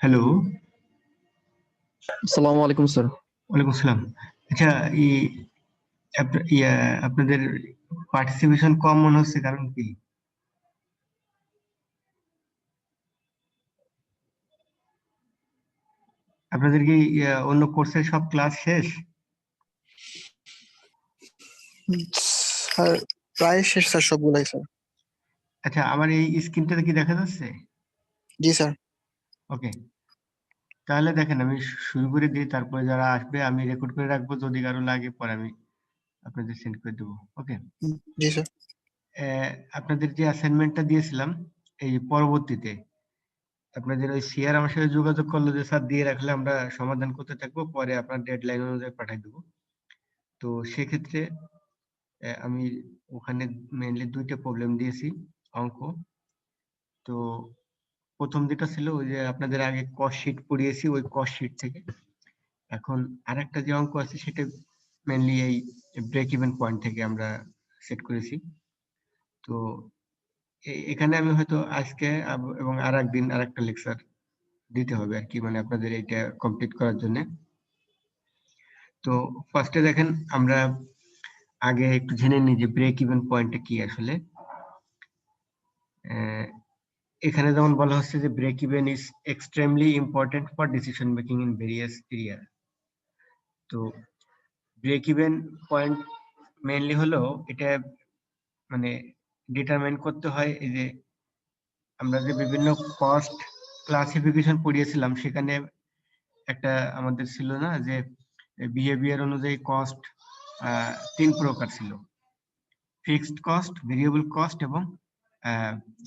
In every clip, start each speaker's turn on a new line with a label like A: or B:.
A: Hello,
B: আসসালামু আলাইকুম sir.
A: ওয়ালাইকুম আসসালাম। আচ্ছা, ই আপনাদের পার্টিসিপেশন কম মনে হচ্ছে, কারণ কি? আপনাদের কি অন্য কোর্সের সব ক্লাস শেষ?
B: স্যার প্রায় শেষ স্যার, সবগুলাই স্যার।
A: আচ্ছা, আমার এই স্ক্রিনটাতে কি দেখা যাচ্ছে?
B: জি স্যার।
A: ওকে, তাহলে দেখেন আমি শুরু করে দিই, তারপরে যারা আসবে আমি রেকর্ড করে রাখবো, যদি কারো লাগে পরে আমি আপনাদের সেন্ড করে দেবো। ওকে।
B: জি স্যার।
A: আপনাদের যে অ্যাসাইনমেন্টটা দিয়েছিলাম, এই পরবর্তীতে আপনাদের ওই সিআর আমার সাথে যোগাযোগ করলো যে স্যার দিয়ে রাখলে আমরা সমাধান করতে থাকবো, পরে আপনার ডেডলাইন অনুযায়ী পাঠিয়ে দেবো। তো সেক্ষেত্রে আমি ওখানে মেইনলি ২ টা প্রবলেম দিয়েছি অঙ্ক। তো ১ম যেটা ছিল ওই যে আপনাদের আগে কস্ট শিট পড়িয়েছি, ওই কস্ট শিট থেকে। এখন আরেকটা যে অঙ্ক আছে সেটা মেইনলি এই ব্রেক ইভেন পয়েন্ট থেকে আমরা সেট করেছি। তো এখানে আমি হয়তো আজকে এবং আরেকদিন আরেকটা লেকচার দিতে হবে আরকি, মানে আপনাদের এইটা কমপ্লিট করার জন্যে। তো ফার্স্টে দেখেন আমরা আগে একটু জেনে নিই যে ব্রেক ইভেন পয়েন্টটা কি আসলে। অ্যা এখানে যেমন বলা হচ্ছে যে break even is extremely important for decision making in various area. তো ব্রেক ইভেন পয়েন্ট মেইনলি হলো এটা, মানে ডিটারমাইন করতে হয় এই যে আমরা যে বিভিন্ন কস্ট ক্লাসিফিকেশন পড়িয়েছিলাম, সেখানে একটা আমাদের ছিল না যে বিহেভিয়ার অনুযায়ী কস্ট ৩ প্রকার ছিল। ফিক্সড কস্ট, ভেরিয়েবল কস্ট এবং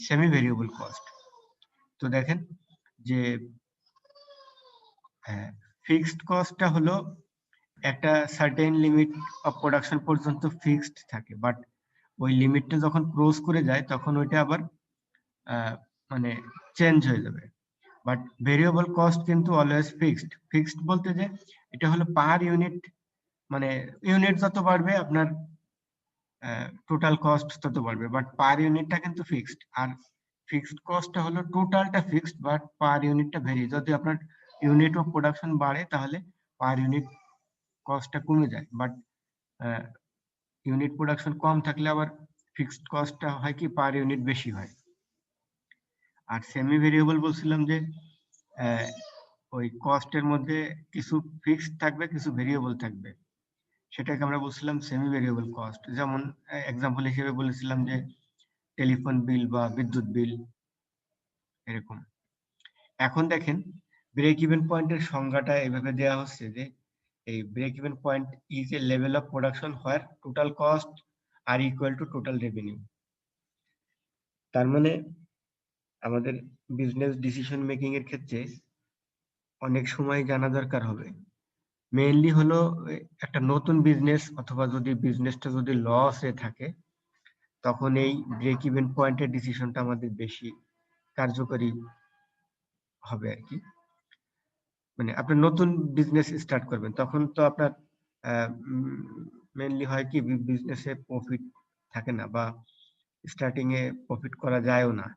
A: সেমি ভেরিয়েবল কস্ট। তো দেখেন যে হ্যাঁ, ফিক্সড কস্টটা হলো একটা সার্টেন লিমিট অফ প্রোডাকশন পর্যন্ত ফিক্সড থাকে, বাট ওই লিমিটটা যখন ক্রস করে যায় তখন ওইটা আবার মানে চেঞ্জ হয়ে যাবে। বাট ভেরিয়েবল কস্ট কিন্তু অলওয়েজ ফিক্সড। ফিক্সড বলতে যে এটা হলো পার ইউনিট, মানে ইউনিট যত বাড়বে আপনার টোটাল কস্ট তত বাড়বে, বাট পার ইউনিটটা কিন্তু ফিক্সড। আর ফিক্সড কস্টটা হলো টোটালটা ফিক্সড, বাট পার ইউনিটটা ভেরি। যদি আপনার ইউনিট অফ প্রোডাকশন বাড়ে তাহলে পার ইউনিট কস্টটা কমে যায়, বাট ইউনিট প্রোডাকশন কম থাকলে আবার ফিক্সড কস্টটা হয় কি পার ইউনিট বেশি হয়। আর সেমি ভেরিয়েবল বলছিলাম যে আহ, ওই কস্টের মধ্যে কিছু ফিক্সড থাকবে, কিছু ভেরিয়েবল থাকবে, সেটাকে আমরা বলছিলাম সেমি ভেরিয়েবল কস্ট। যেমন এক্সাম্পল হিসেবে বলেছিলাম যে টেলিফোন বিল বা বিদ্যুৎ বিল, এরকম। এখন দেখেন ব্রেক ইভেন পয়েন্টের সংজ্ঞাটা এভাবে দেওয়া হচ্ছে যে এই break even point is a level of production where total cost are equal to total revenue. তার মানে আমাদের বিজনেস ডিসিশন মেকিং এর ক্ষেত্রে অনেক সময় জানা দরকার হবে, মেইনলি হলো একটা নতুন বিজনেস অথবা যদি বিজনেসটা যদি লসে থাকে, তখন এই ব্রেক ইভেন পয়েন্টের ডিসিশনটা আমাদের বেশি কার্যকরী হবে আর কি। মানে আপনি নতুন বিজনেস স্টার্ট করবেন তখন তো আপনার মেইনলি হয় কি বিজনেসে প্রফিট থাকে না, বা স্টার্টিং এ প্রফিট করা যায়ও না।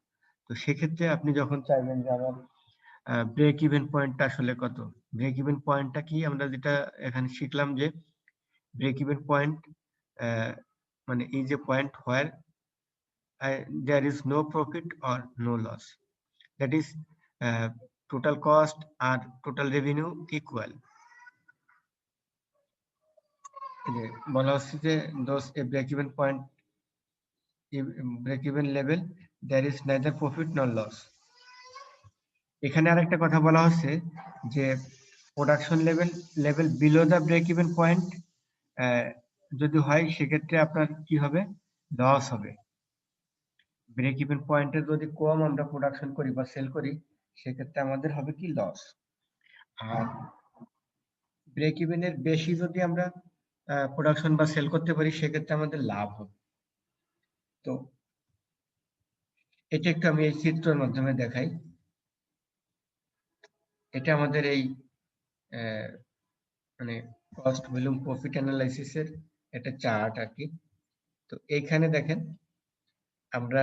A: তো সেক্ষেত্রে আপনি যখন চাইবেন যে আমার ব্রেক ইভেন পয়েন্টটা আসলে কত, ব্রেক ইভেন পয়েন্টটা কি আমরা যেটা এখানে শিখলাম যে ব্রেক ইভেন পয়েন্ট মানে এই যে point where there is no profit or no loss, that is total cost আর total revenue equal। এই যে বলা হচ্ছে যে those a break even point, break even level, there is neither profit nor loss। এখানে আরেকটা কথা বলা হচ্ছে যে production level below the break even point যদি হয় সেক্ষেত্রে আপনার কি হবে, লস হবে। ব্রেক ইভেন পয়েন্টে যদি কম আমরা প্রোডাকশন করি বা সেল করি, সেক্ষেত্রে আমাদের হবে কি লস। আর ব্রেক ইভেনের বেশি যদি আমরা প্রোডাকশন বা সেল করতে পারি, সেক্ষেত্রে আমাদের লাভ হবে। তো এটা একটু আমি এই চিত্রের মাধ্যমে দেখাই। এটা আমাদের এই মানে কস্ট ভলিউম প্রফিট অ্যানালাইসিসের একটা চার্ট আর কি। তো এইখানে দেখেন আমরা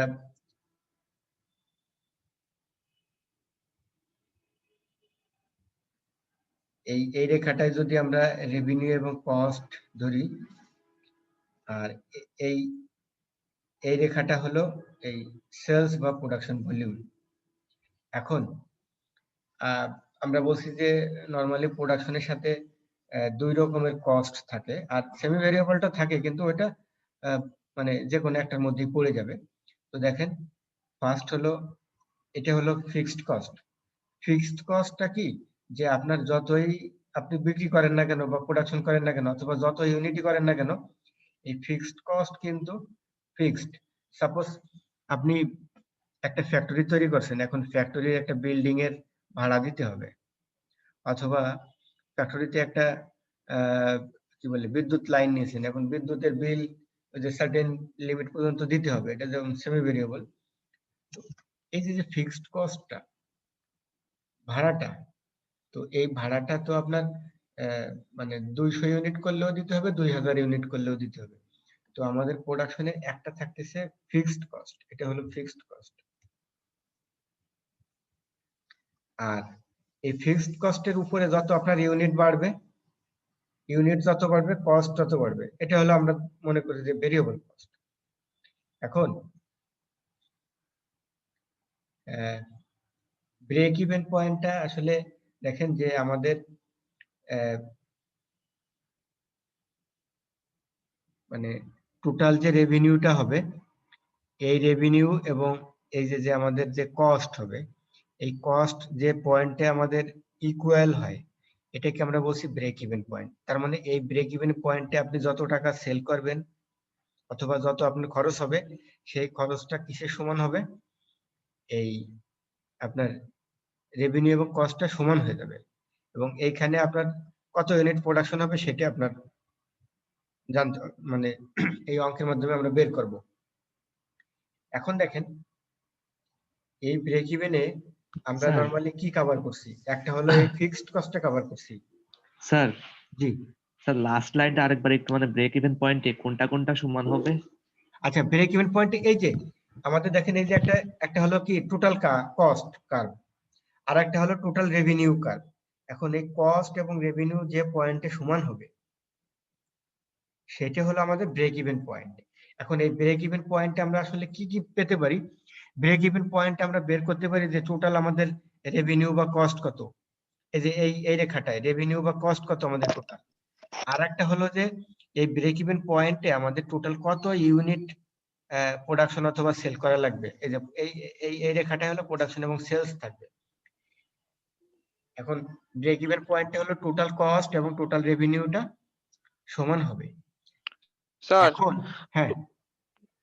A: এই রেখাটায় যদি আমরা রেভিনিউ এবং কস্ট ধরি, আর এই এই রেখাটা হলো এই সেলস বা প্রোডাকশন ভলিউম। এখন আমরা বলছি যে নরমালি প্রোডাকশনের সাথে দুই রকমের কস্ট থাকে, আর সেমি ভেরিয়েবলটা থাকে, কিন্তু ওটা মানে যে কোনো একটার মধ্যেই পড়ে যাবে। তো দেখেন, ফার্স্ট হলো, এটা হলো ফিক্সড কস্ট। ফিক্সড কস্টটা কি, যে আপনার যতই আপনি বিক্রি করেন না কেন বা প্রোডাকশন করেন না কেন, অথবা যত ইউনিটই করেন না কেন, এই ফিক্সড কস্ট কিন্তু ফিক্সড। সাপোজ আপনি একটা ফ্যাক্টরি তৈরি করছেন, এখন ফ্যাক্টরির একটা বিল্ডিং এর ভাড়া দিতে হবে, অথবা ফ্যাক্টরিতে একটা কি বলে বিদ্যুৎ লাইন নিয়েছেন, এখন বিদ্যুতের বিল ওই যে সার্টেন লিমিট পর্যন্ত দিতে হবে, এটা যেমন সেমি ভেরিয়েবল। এই যে ফিক্সড কস্টটা, ভাড়াটা, তো এই ভাড়াটা তো আপনার মানে 200 ইউনিট করলেও দিতে হবে, 2000 ইউনিট করলেও দিতে হবে। তো আমাদের প্রোডাকশনে একটা থাকতেছে ফিক্সড কস্ট, এটা হলো ফিক্সড কস্ট। আর এই ফিক্সড কস্টের উপরে যত আপনার ইউনিট বাড়বে, ইউনিট যত বাড়বে কস্ট তত বাড়বে, এটা হলো আমরা মনে করি যে ভেরিয়েবল কস্ট। এখন ব্রেক ইভেন পয়েন্টটা আসলে দেখেন যে আমাদের মানে টোটাল যে রেভিনিউটা হবে, এই রেভিনিউ এবং এই যে আমাদের যে কস্ট হবে, এই কস্ট যে পয়েন্টে আমাদের ইকুয়াল হয়, এটাকে আমরা বলছি ব্রেক ইভেন পয়েন্ট। তার মানে এই ব্রেক ইভেন পয়েন্টে আপনি যত টাকা সেল করবেন অথবা যত আপনার খরচ হবে, সেই খরচটা কিসের সমান হবে, এই আপনার রেভিনিউ এবং কস্টটা সমান হয়ে যাবে, এবং এইখানে আপনার কত ইউনিট প্রোডাকশন হবে সেটা আপনার জানতে মানে এই অঙ্কের মাধ্যমে আমরা বের করব। এখন দেখেন, এই ব্রেক ইভেনে আমরা
C: স্যার
A: নরমালি কি কভার করছি, একটা হলো এই ফিক্সড কস্টটা কভার করছি।
C: স্যার
A: জি,
C: স্যার লাস্ট লাইনটা আরেকবার একটু মানে ব্রেক ইভেন পয়েন্টে কোনটা কোনটা সমান হবে?
A: আচ্ছা, ব্রেক ইভেন পয়েন্টে এই যে আমাদের দেখেন, এই যে একটা একটা হলো কি টোটাল কস্ট কার্ভ, আর একটা হলো টোটাল রেভিনিউ কার্ভ। এখন এই কস্ট এবং রেভিনিউ যে পয়েন্টে সমান হবে, সেটা হলো আমাদের ব্রেক ইভেন পয়েন্ট। এখন এই ব্রেক ইভেন পয়েন্টে আমরা আসলে কি কি পেতে পারি, ব্রেক ইভেন পয়েন্টে আমরা বের করতে পারি যে টোটাল আমাদের রেভিনিউ বা কস্ট কত, এই যে এই রেখাটায় রেভিনিউ বা কস্ট কত আমাদের টোটাল। আর একটা হলো যে এই ব্রেক ইভেন পয়েন্টে আমাদের টোটাল কত ইউনিট প্রোডাকশন অথবা সেল করা লাগবে, এই যে এই রেখাটা হলো প্রোডাকশন এবং সেলস থাকবে। এখন ব্রেক ইভেন পয়েন্টে হলো টোটাল কস্ট এবং টোটাল রেভিনিউটা সমান হবে।
D: স্যার,
A: এখন হ্যাঁ,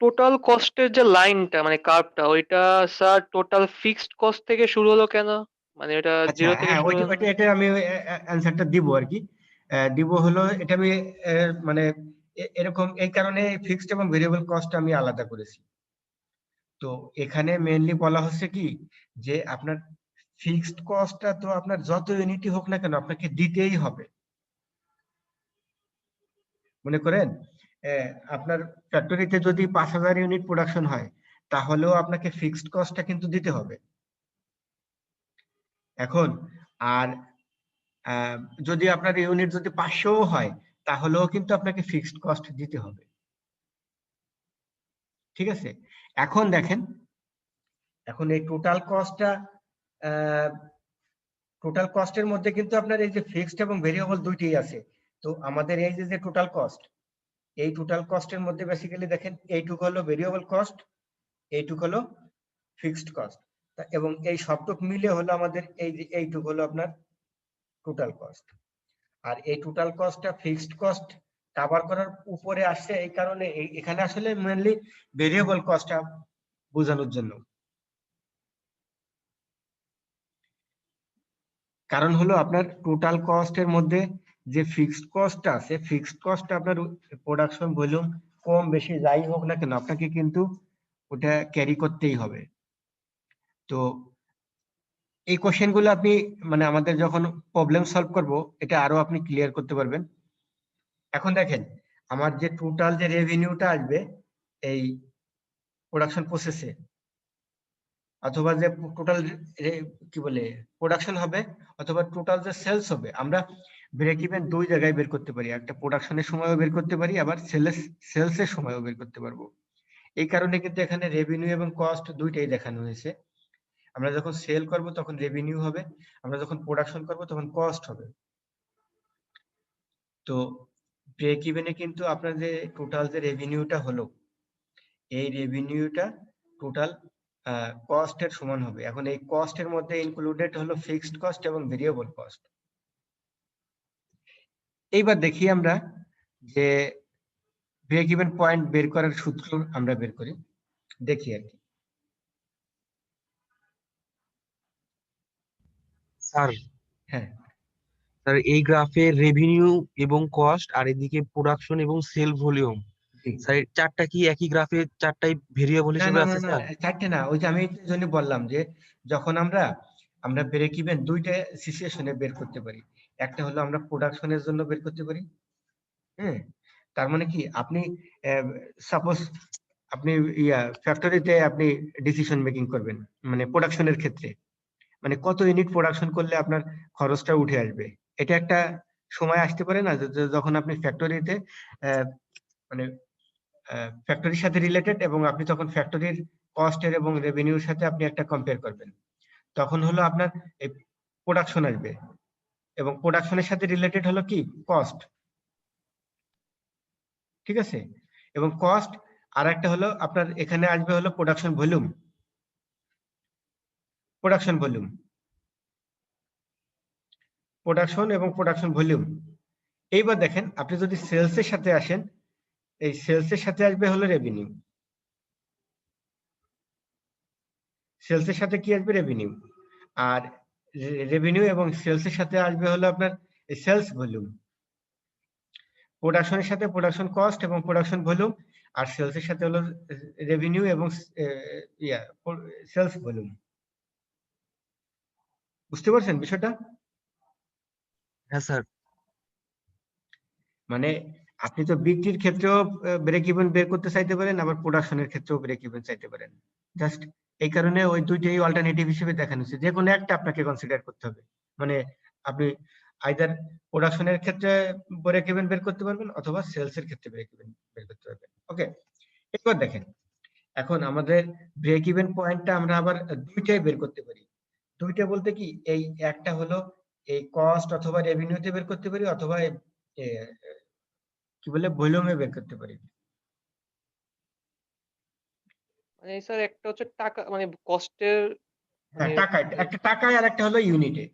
D: টোটাল কস্টের যে লাইনটা মানে কার্ভটা, ওইটা স্যার টোটাল ফিক্সড কস্ট থেকে শুরু হলো কেন? মানে এটা
A: আচ্ছা,
D: জিরো থেকে
A: হ্যাঁ,
D: শুরু
A: ওইটা
D: হলো?
A: ওইটা এটা আমি অ্যানসারটা দিব আর কি। দিব হলো এটা আমি মানে এরকম এই কারণে ফিক্সড এবং ভেরিয়েবল কস্ট আমি আলাদা করেছি। তো এখানে মেইনলি বলা হচ্ছে কি, যে আপনার ফিক্সড কস্টটা তো আপনার যত ইউনিটই হোক না কেন আপনাকে দিতেই হবে। মনে করেন আপনার ফ্যাক্টরিতে যদি 5000 ইউনিট প্রোডাকশন হয়, তাহলেও আপনাকে ফিক্সড কস্টটা কিন্তু দিতে হবে। এখন আর যদি আপনার ইউনিট যদি 500 হয়, তাহলেও কিন্তু আপনাকে ফিক্সড কস্ট দিতে হবে। ঠিক আছে, এখন দেখেন, এখন এই টোটাল কস্টটা, টোটাল কস্টের মধ্যে কিন্তু আপনার এই যে ফিক্সড এবং ভেরিয়েবল দুইটাই আছে। তো আমাদের এই যে টোটাল কস্ট, এই টোটাল কস্টের মধ্যে বেসিক্যালি দেখেন এইটুকু হলো ভেরিয়েবল কস্ট, এইটুকু হলো ফিক্সড কস্ট, এবং এই সবটুক মিলে হলো আমাদের এই যে এইটুকু হলো আপনার টোটাল কস্ট। আর এই টোটাল কস্টটা ফিক্সড কস্ট কভার করার উপরে আসছে, এই কারণে এখানে আসলে মেইনলি ভেরিয়েবল কস্টটা বোঝানোর জন্য। কারণ হলো আপনার টোটাল কস্টের মধ্যে যে ফিক্সড কস্টটা আছে, ফিক্সড কস্টটা আপনার প্রোডাকশন ভলিউম কম বেশি যাই হোক না কেন আপনাকে কিন্তু ওটা ক্যারি করতেই হবে। তো এই কোশ্চেন গুলো আপনি মানে আমাদের যখন প্রবলেম সলভ করব, এটা আরো আপনি ক্লিয়ার করতে পারবেন। এখন দেখেন, আমার যে টোটাল যে রেভিনিউটা আসবে এই প্রোডাকশন প্রসেসে, অথবা যে টোটাল কি বলে প্রোডাকশন হবে, অথবা টোটাল যে সেলস হবে, আমরা ব্রেক ইভেন দুই জায়গায় বের করতে পারি। একটা প্রোডাকশনের সময়ও বের করতে পারি, আবার সেলসের সময়ও বের করতে পারবো। এই কারণে কিন্তু এখানে রেভিনিউ এবং কস্ট দুইটাই দেখানো হয়েছে। আমরা যখন সেল করব তখন রেভিনিউ হবে, আমরা যখন প্রোডাকশন করব তখন কস্ট হবে। তো ব্রেক ইভেনে কিন্তু আপনার যে টোটাল যে রেভিনিউটা হলো, এই রেভিনিউটা টোটাল কস্টের সমান হবে। এখন এই কস্টের মধ্যে ইনক্লুডেড হলো ফিক্সড কস্ট এবং ভেরিয়েবল কস্ট। এইবার দেখি আমরা যে ব্রেক ইভেন পয়েন্ট বের করার সূত্র আমরা বের করি, দেখি আর কি।
E: স্যার
A: হ্যাঁ
E: স্যার এই গ্রাফে রেভিনিউ এবং কস্ট আর এদিকে প্রোডাকশন এবং সেল ভলিউম, স্যার এই চারটা কি একই গ্রাফে চারটাই ভেরিয়েবল
A: না
E: হিসেবে
A: না না
E: আছে
A: না,
E: স্যার?
A: চারটে না, ওই যে আমি এই জন্য বললাম যে যখন আমরা ব্রেক ইভেন দুইটা সিচুয়েশনে বের করতে পারি। একটা হলো আমরা প্রোডাকশনের জন্য বের করতে পারি, হ্যাঁ, তার মানে কি আপনি সাপোজ আপনি ফ্যাক্টরিতে আপনি ডিসিশন মেকিং করবেন, মানে প্রোডাকশনের ক্ষেত্রে, মানে কত ইউনিট প্রোডাকশন করলে আপনার খরচটা উঠে আসবে। এটা একটা সময় আসতে পারে না যখন আপনি ফ্যাক্টরিতে মানে ফ্যাক্টরির সাথে রিলেটেড, এবং আপনি তখন ফ্যাক্টরির কস্টের এবং রেভিনিউর সাথে আপনি একটা কম্পেয়ার করবেন, তখন হলো আপনার এই প্রোডাকশন আসবে, এবং প্রোডাকশনের সাথে রিলেটেড হলো কি কস্ট, ঠিক আছে। এবং কস্ট আর একটা হলো আপনার এখানে আসবে হলো production volume, production volume, production এবং প্রোডাকশন ভলিউম। এইবার দেখেন আপনি যদি সেলসের সাথে আসেন, এই সেলসের সাথে আসবে হলো রেভিনিউ, সেলসের সাথে কি আসবে রেভিনিউ, আর রেভিনিউ এবং সেলসের সাথে আসবে হলো আপনার সেলস ভলিউম। প্রোডাকশনের সাথে প্রোডাকশন কস্ট এবং প্রোডাকশন ভলিউম, আর সেলসের সাথে হলো রেভিনিউ এবং সেলস ভলিউম। বুঝতে পারছেন বিষয়টা?
E: হ্যাঁ স্যার।
A: মানে আপনি তো বিক্রির ক্ষেত্রেও ব্রেক ইভেন বের করতে চাইতে পারেন, আবার প্রোডাকশনের ক্ষেত্রেও ব্রেক ইভেন চাইতে পারেন। জাস্ট এই কারণে ওই দুইটাই অল্টারনেটিভ হিসেবে দেখানো হচ্ছে, যে কোনো একটা আপনাকে কনসিডার করতে হবে। মানে আপনি আইদার প্রোডাকশনের ক্ষেত্রে ব্রেক ইভেন বের করতে পারবেন, অথবা সেলস এর ক্ষেত্রে ব্রেক ইভেন বের করতে পারবেন। ওকে, এবার দেখেন এখন আমাদের ব্রেক ইভেন পয়েন্টটা আমরা আবার দুইটাই বের করতে পারি। দুইটা বলতে কি, এই একটা হলো এই কস্ট অথবা রেভিনিউতে বের করতে পারি, অথবা কি বলে ভলিউমে বের করতে পারি।
D: মানে স্যার একটা হচ্ছে টাকা মানে কস্টের
A: হ্যাঁ,
D: মানে
A: টাকায়, একটা টাকায় আর একটা হলো ইউনিটে।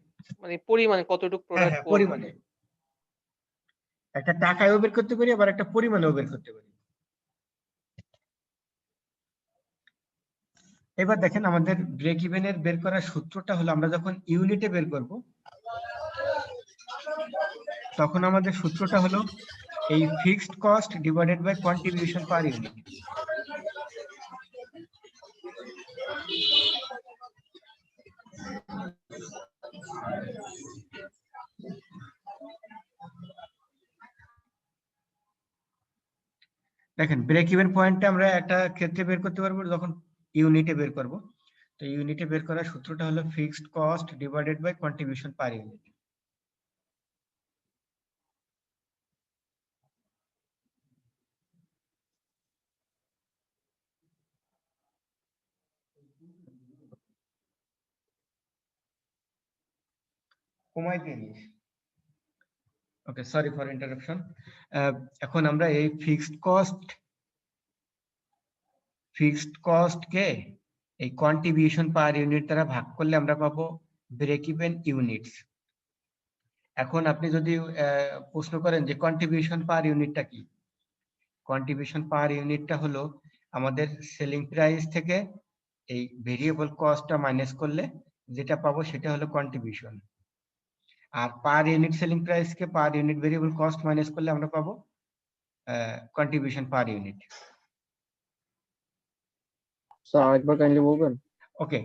D: মানে পরিমাণে কতটুকু
A: হ্যাঁ
D: প্রোডাক্ট
A: হ্যাঁ, পরিমাণে একটা টাকায়ও বের করতে পারি, আবার একটা পরিমাণেও বের করতে পারি। এবার দেখেন আমাদের ব্রেক ইভেনের বের করার সূত্রটা হলো, আমরা যখন ইউনিটে বের করব তখন আমাদের সূত্রটা হলো এই fixed cost divided by contribution per unit. দেখেন ব্রেক ইভেন পয়েন্টটা আমরা একটা ক্ষেত্রে বের করতে পারবো যখন ইউনিটে বের করব। তো ইউনিটে বের করার সূত্রটা হলো fixed cost divided by contribution per unit. কমাই দিয়ে নিস। Okay, sorry for interruption. এখন আমরা এই ফিক্সড কস্ট কে এই কন্ট্রিবিউশন পার ইউনিট দ্বারা ভাগ করলে আমরা পাবো ব্রেক ইভেন ইউনিটস। এখন আপনি যদি প্রশ্ন করেন যে কন্ট্রিবিউশন পার ইউনিটটা কি, কন্ট্রিবিউশন পার ইউনিটটা হলো আমাদের সেলিং প্রাইস থেকে এই ভেরিয়েবল কস্টটা মাইনাস করলে যেটা পাবো সেটা হলো কন্ট্রিবিউশন, আর পার ইউনিট সেলিং প্রাইস কে per unit variable cost minus করলে আমরা পাবো কন্ট্রিবিউশন পার ইউনিট।
B: স্যার আরেকবার কাইন্ডলি বলবেন?
A: ওকে,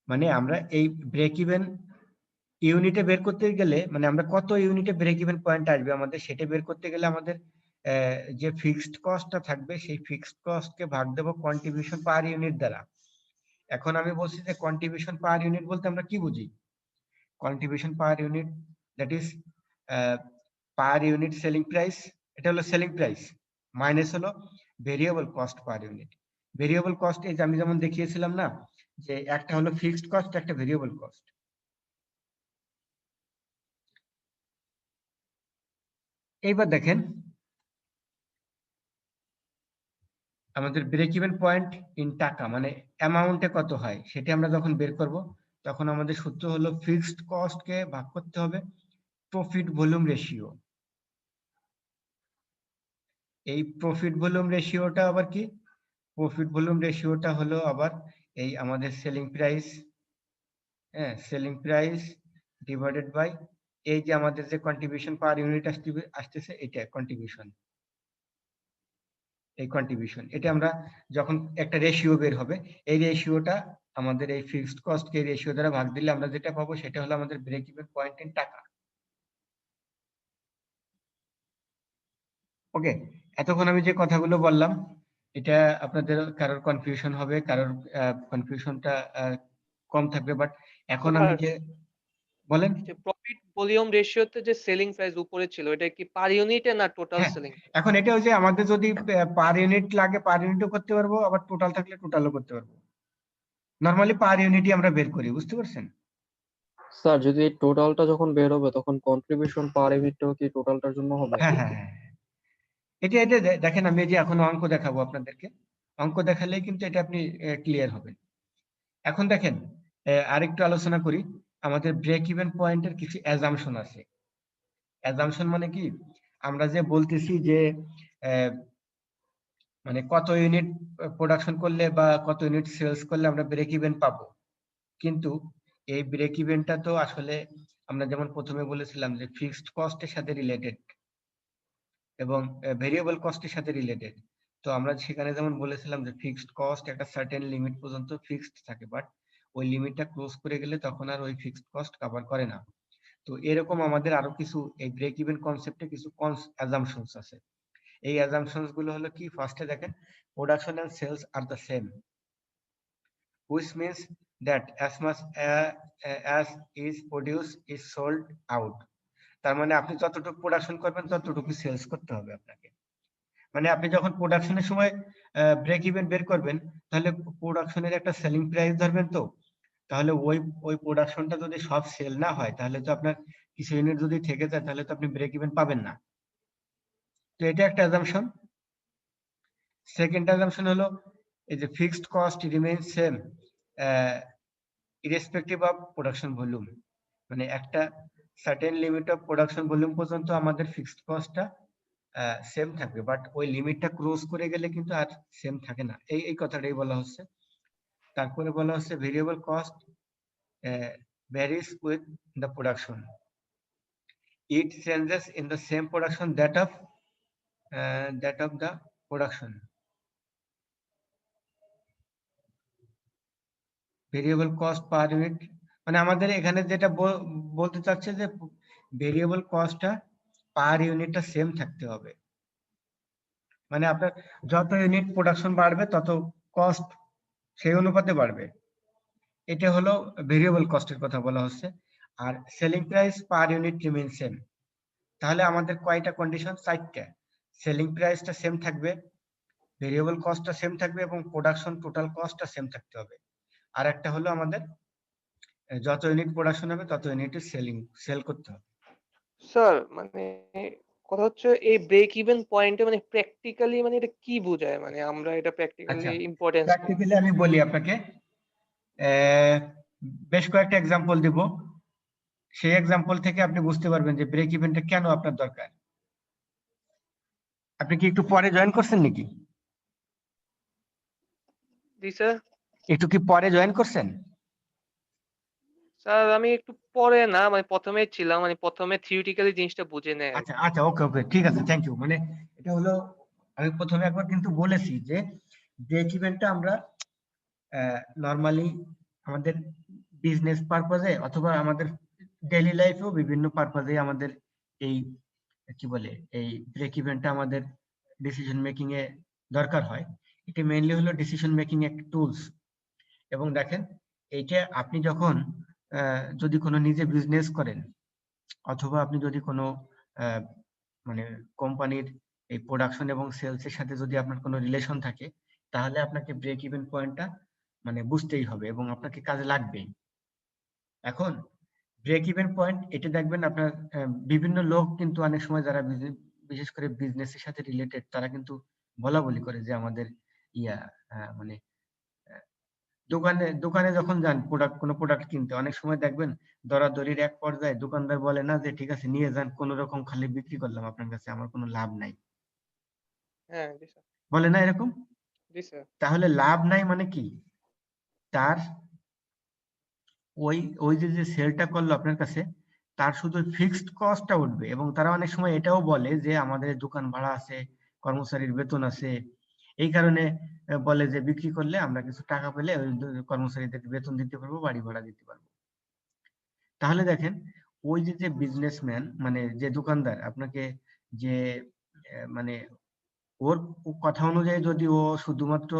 A: মানে আমরা এই ব্রেক ইভেন ইউনিটে বের করতে গেলে, মানে আমরা কত ইউনিটে ব্রেক ইভেন পয়েন্ট আসবে আমাদের, সেটা বের করতে গেলে আমাদের যে ফিক্সড কস্টটা থাকবে সেই ফিক্সড কস্টকে ভাগ দেবো কন্ট্রিবিউশন পার ইউনিট দ্বারা, এখন আমি বলছি যে কন্ট্রিবিউশন পার ইউনিট বলতে আমরা কি বুঝি? Contribution per unit that is per unit selling price, এটা হলো সেলিং প্রাইস, মাইনাস হলো variable cost per unit. Variable cost এই যে আমি যেমন দেখিয়েছিলাম না, যে একটা হলো ফিক্সড কস্ট, একটা ভেরিয়েবল কস্ট। এইবার দেখেন আমাদের ব্রেক ইভেন পয়েন্ট ইন টাকা মানে অ্যামাউন্টে কত হয় সেটা আমরা যখন বের করব, তখন আমাদের সূত্র হলো ফিক্সড কস্ট কে ভাগ করতে হবে প্রফিট ভলিউম রেশিও। এই প্রফিট ভলিউম রেশিওটা আবার কি? প্রফিট ভলিউম রেশিওটা হলো আবার এই আমাদের সেলিং প্রাইস, হ্যাঁ, সেলিং প্রাইস ডিভাইডেড বাই এই যে আমাদের যে কন্ট্রিবিউশন পার ইউনিট আসতেছে এটা কন্ট্রিবিউশন। এই কন্ট্রিবিউশন এটা আমরা যখন একটা রেশিও বের হবে, এই রেশিওটা আমাদের এই ফিক্সড কস্ট কে রেশিও দ্বারা ভাগ দিলে আমরা যেটা পাবো সেটা হলো আমাদের ব্রেক ইভেন পয়েন্ট ইন টাকা। ওকে, এতক্ষণ আমি যে কথাগুলো বললাম এটা আপনাদের কারোর কনফিউশন হবে, কারোর কনফিউশনটা কম থাকবে, বাট এখন আমি যে বলেন।
D: যে প্রফিট ভলিউম রেশিওতে যে সেলিং প্রাইস উপরে ছিল এটা কি পার ইউনিটে না টোটাল
A: হ্যাঁ,
D: সেলিং?
A: এখন এটা হচ্ছে আমাদের যদি পার ইউনিট লাগে পার ইউনিটও করতে পারবো, আবার টোটাল থাকলে টোটালও করতে পারবো। নরমালি পার ইউনিটই আমরা বের করি, বুঝতে পারছেন?
B: স্যার যদি এই টোটালটা যখন বের হবে তখন কন্ট্রিবিউশন পার ইউনিটটাও কি টোটালটার জন্য হবে?
A: হ্যাঁ হ্যাঁ হ্যাঁ, এটা এটা দেখেন আমি এই যে এখন অঙ্ক দেখাবো আপনাদেরকে, অঙ্ক দেখালেই কিন্তু এটা আপনি ক্লিয়ার হবেন। এখন দেখেন আরেকটু আলোচনা করি, আমাদের ব্রেক ইভেন পয়েন্টের কিছু অ্যাজাম্পশন আছে। অ্যাজাম্পশন মানে কি? আমরা যে বলতেছি যে মানে কত ইউনিট প্রোডাকশন করলে বা কত ইউনিট সেলস করলে আমরা ব্রেক ইভেন পাবো, কিন্তু এই ব্রেক ইভেনটা তো আসলে আমরা যেমন প্রথমে বলেছিলাম যে ফিক্সড কস্টের সাথে রিলেটেড এবং ভেরিয়েবল কস্টের সাথে রিলেটেড। তো আমরা সেখানে যেমন বলেছিলাম যে ফিক্সড কস্ট একটা সার্টেন লিমিট পর্যন্ত ফিক্সড থাকে, বাট ওই লিমিটটা ক্লোজ করে গেলে তখন আর ওই ফিক্সড কস্ট কভার করে না। তো এরকম আমাদের আরো কিছু এই ব্রেক ইভেন কনসেপ্টে কিছু অ্যাজাম্পশনস আছে। এই অ্যাজাম্পশনস গুলো হলো কি? ফার্স্টে দেখেন production and sales are the same, which means that as much as is produced is sold out. তার মানে আপনি যতটুকু প্রোডাকশন করবেন ততটুকু সেলস করতে হবে আপনাকে। মানে আপনি যখন প্রোডাকশনের সময় ব্রেক ইভেন বের করবেন, তাহলে প্রোডাকশনের একটা সেলিং প্রাইস ধরবেন, তো তাহলে ওই ওই প্রোডাকশনটা যদি সব সেল না হয় তাহলে তো আপনার কিছু ইউনিট যদি থেকে যায় তাহলে তো আপনি ব্রেক ইভেন পাবেন না। তো এটা একটা অ্যাজাম্পশন। সেকেন্ড অ্যাজাম্পশন হলো এই যে fixed cost remain same irrespective of production volume, মানে একটা certain limit of production volume পর্যন্ত আমাদের ফিক্সড কস্টটা সেম থাকবে, বাট ওই লিমিটটা ক্রস করে গেলে কিন্তু আর সেম থাকে না, এই কথাটাই বলা হচ্ছে। তারপরে বলা হচ্ছে variable cost varies with the production, it changes in the same production that of the production. Variable cost per unit মানে আমাদের এখানে যেটা বলতে চাচ্ছে যে ভেরিয়েবল কস্টটা পার ইউনিটটা সেম থাকতে হবে, মানে আপনার যত ইউনিট প্রোডাকশন বাড়বে তত কস্ট সেই অনুপাতে বাড়বে। এটা হলো ভেরিয়েবল কস্টের কথা বলা হচ্ছে। আর selling price per unit remain same, তাহলে আমাদের কয়টা কন্ডিশন? 4টা। সেলিং প্রাইসটা সেম থাকবে, ভেরিয়েবল কস্টটা সেম থাকবে এবং প্রোডাকশন টোটাল কস্টটা সেম থাকতে হবে। আর একটা হলো আমাদের যত ইউনিট প্রোডাকশন হবে তত ইউনিটের সেল করতে হবে।
D: স্যার মানে কথা হচ্ছে এই ব্রেক ইভেন পয়েন্টে মানে প্র্যাকটিক্যালি মানে এটা কি বোঝায়, মানে আমরা এটা প্র্যাকটিক্যালি
A: আচ্ছা,
D: ইম্পর্টেন্স
A: প্র্যাকটিক্যালি আমি বলি আপনাকে, বেশ কয়েকটা এক্সাম্পল দিব, সেই এক্সাম্পল থেকে আপনি বুঝতে পারবেন যে ব্রেক ইভেনটা কেন আপনার দরকার। আপনি কি একটু পরে জয়েন করছেন নাকি?
D: জি স্যার।
A: একটু কি পরে জয়েন করছেন?
D: স্যার আমি একটু পরে না, মানে প্রথমেই ছিলাম, মানে প্রথমে থিওরিটিক্যালি জিনিসটা বুঝে নেয় আর
A: আচ্ছা
D: কি।
A: আচ্ছা, ওকে ওকে, ঠিক আছে, থ্যাংক ইউ। মানে এটা হলো আমি প্রথমে একবার কিন্তু বলেছি যে ব্রেক ইভেনটা আমরা নরমালি আমাদের বিজনেস পারপাজে অথবা আমাদের ডেইলি লাইফেও বিভিন্ন পারপাজে আমাদের এই কি বলে এই ব্রেক ইভেনটা আমাদের ডিসিশন মেকিং এ দরকার হয়। এটা মেইনলি হলো ডিসিশন মেকিং একটা টুলস। এবং দেখেন এইটা আপনি যখন যদি কোনো নিজে বিজনেস করেন অথবা আপনি যদি কোনো মানে কোম্পানির এই প্রোডাকশন এবং সেলস এর সাথে যদি আপনার কোনো রিলেশন থাকে তাহলে আপনাকে ব্রেক ইভেন পয়েন্টটা মানে বুঝতেই হবে এবং আপনাকে কাজে লাগবেই। এখন ব্রেক ইভেন পয়েন্ট এটা দেখবেন আপনার বিভিন্ন লোক কিন্তু অনেক সময় যারা বিশেষ করে বিজনেসের সাথে রিলেটেড তারা কিন্তু বলা বলি করে যে আমাদের ইয়া মানে দোকানে দোকানে যখন যান কোনো প্রোডাক্ট কিনতে অনেক সময় দেখবেন দরাদরির এক পর্যায়ে দোকানদার বলে না যে ঠিক আছে নিয়ে যান, কোন রকম খালি বিক্রি করলাম আপনার কাছে, আমার কোনো লাভ নাই,
D: হ্যাঁ জি স্যার।
A: বলে না এরকম?
D: জি স্যার।
A: তাহলে লাভ নাই মানে কি? তার ওই ওই যে সেলটা করলো আপনার কাছে তার শুধু ফিক্সড কস্টটা উঠবে এবং তারা অনেক সময় এটাও বলে যে আমাদের দোকান ভাড়া আছে, কর্মচারীর বেতন আছে, এই কারণে বলে যে বিক্রি করলে আমরা কিছু টাকা পেলে ওই কর্মচারীদের বেতন দিতে পারবো, বাড়ি ভাড়া দিতে পারবো। তাহলে দেখেন ওই যে বিজনেসম্যান মানে যে দোকানদার আপনাকে যে মানে ওর কথা অনুযায়ী যদি ও শুধুমাত্র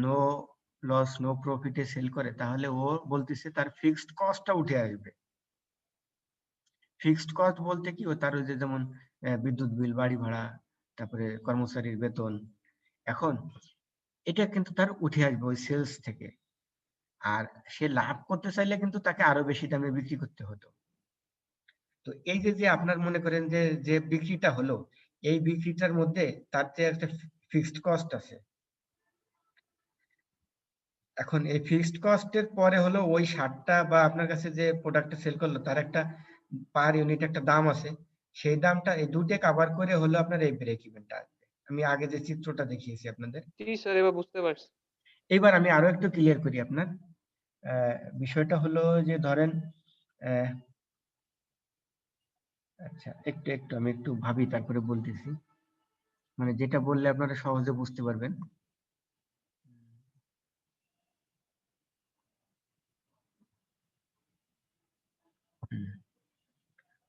A: নো লস নো প্রফিটে সেল করে তাহলে ও বলতেছে তার ফিক্সড কস্টটা উঠে আসবে। ফিক্সড কস্ট বলতে কি, ও তার ওই যে যেমন বিদ্যুৎ বিল, বাড়ি ভাড়া, তারপরে কর্মচারীর বেতন, এখন এটা কিন্তু তার উঠে আসবে ওই সেলস থেকে। আর সে লাভ করতে চাইলে কিন্তু তাকে আরো বেশি দামে বিক্রি করতে হতো। তো এই যে আপনার মনে করেন যে যে বিক্রিটা হলো এই বিক্রিটার মধ্যে তার যে একটা ফিক্সড কস্ট আছে। এখন এই ফিক্সড কস্টের পরে হলো ওই শার্টটা বা আপনার কাছে যে প্রোডাক্টটা সেল করলো তার একটা পার ইউনিট একটা দাম আছে, সেই দামটা এই দুটো কভার করে হলো আপনার এই ব্রেক ইভেনটা আসবে। আমি আগে যে চিত্রটা দেখিয়েছি আপনাদের,
D: জি স্যার এবার বুঝতে পারছি।
A: এবার আমি আরো একটু ক্লিয়ার করি আপনার বিষয়টা হলো যে ধরেন আচ্ছা একটু একটু আমি একটু ভাবি তারপরে বলতেছি, মানে যেটা বললে আপনারা সহজে বুঝতে পারবেন।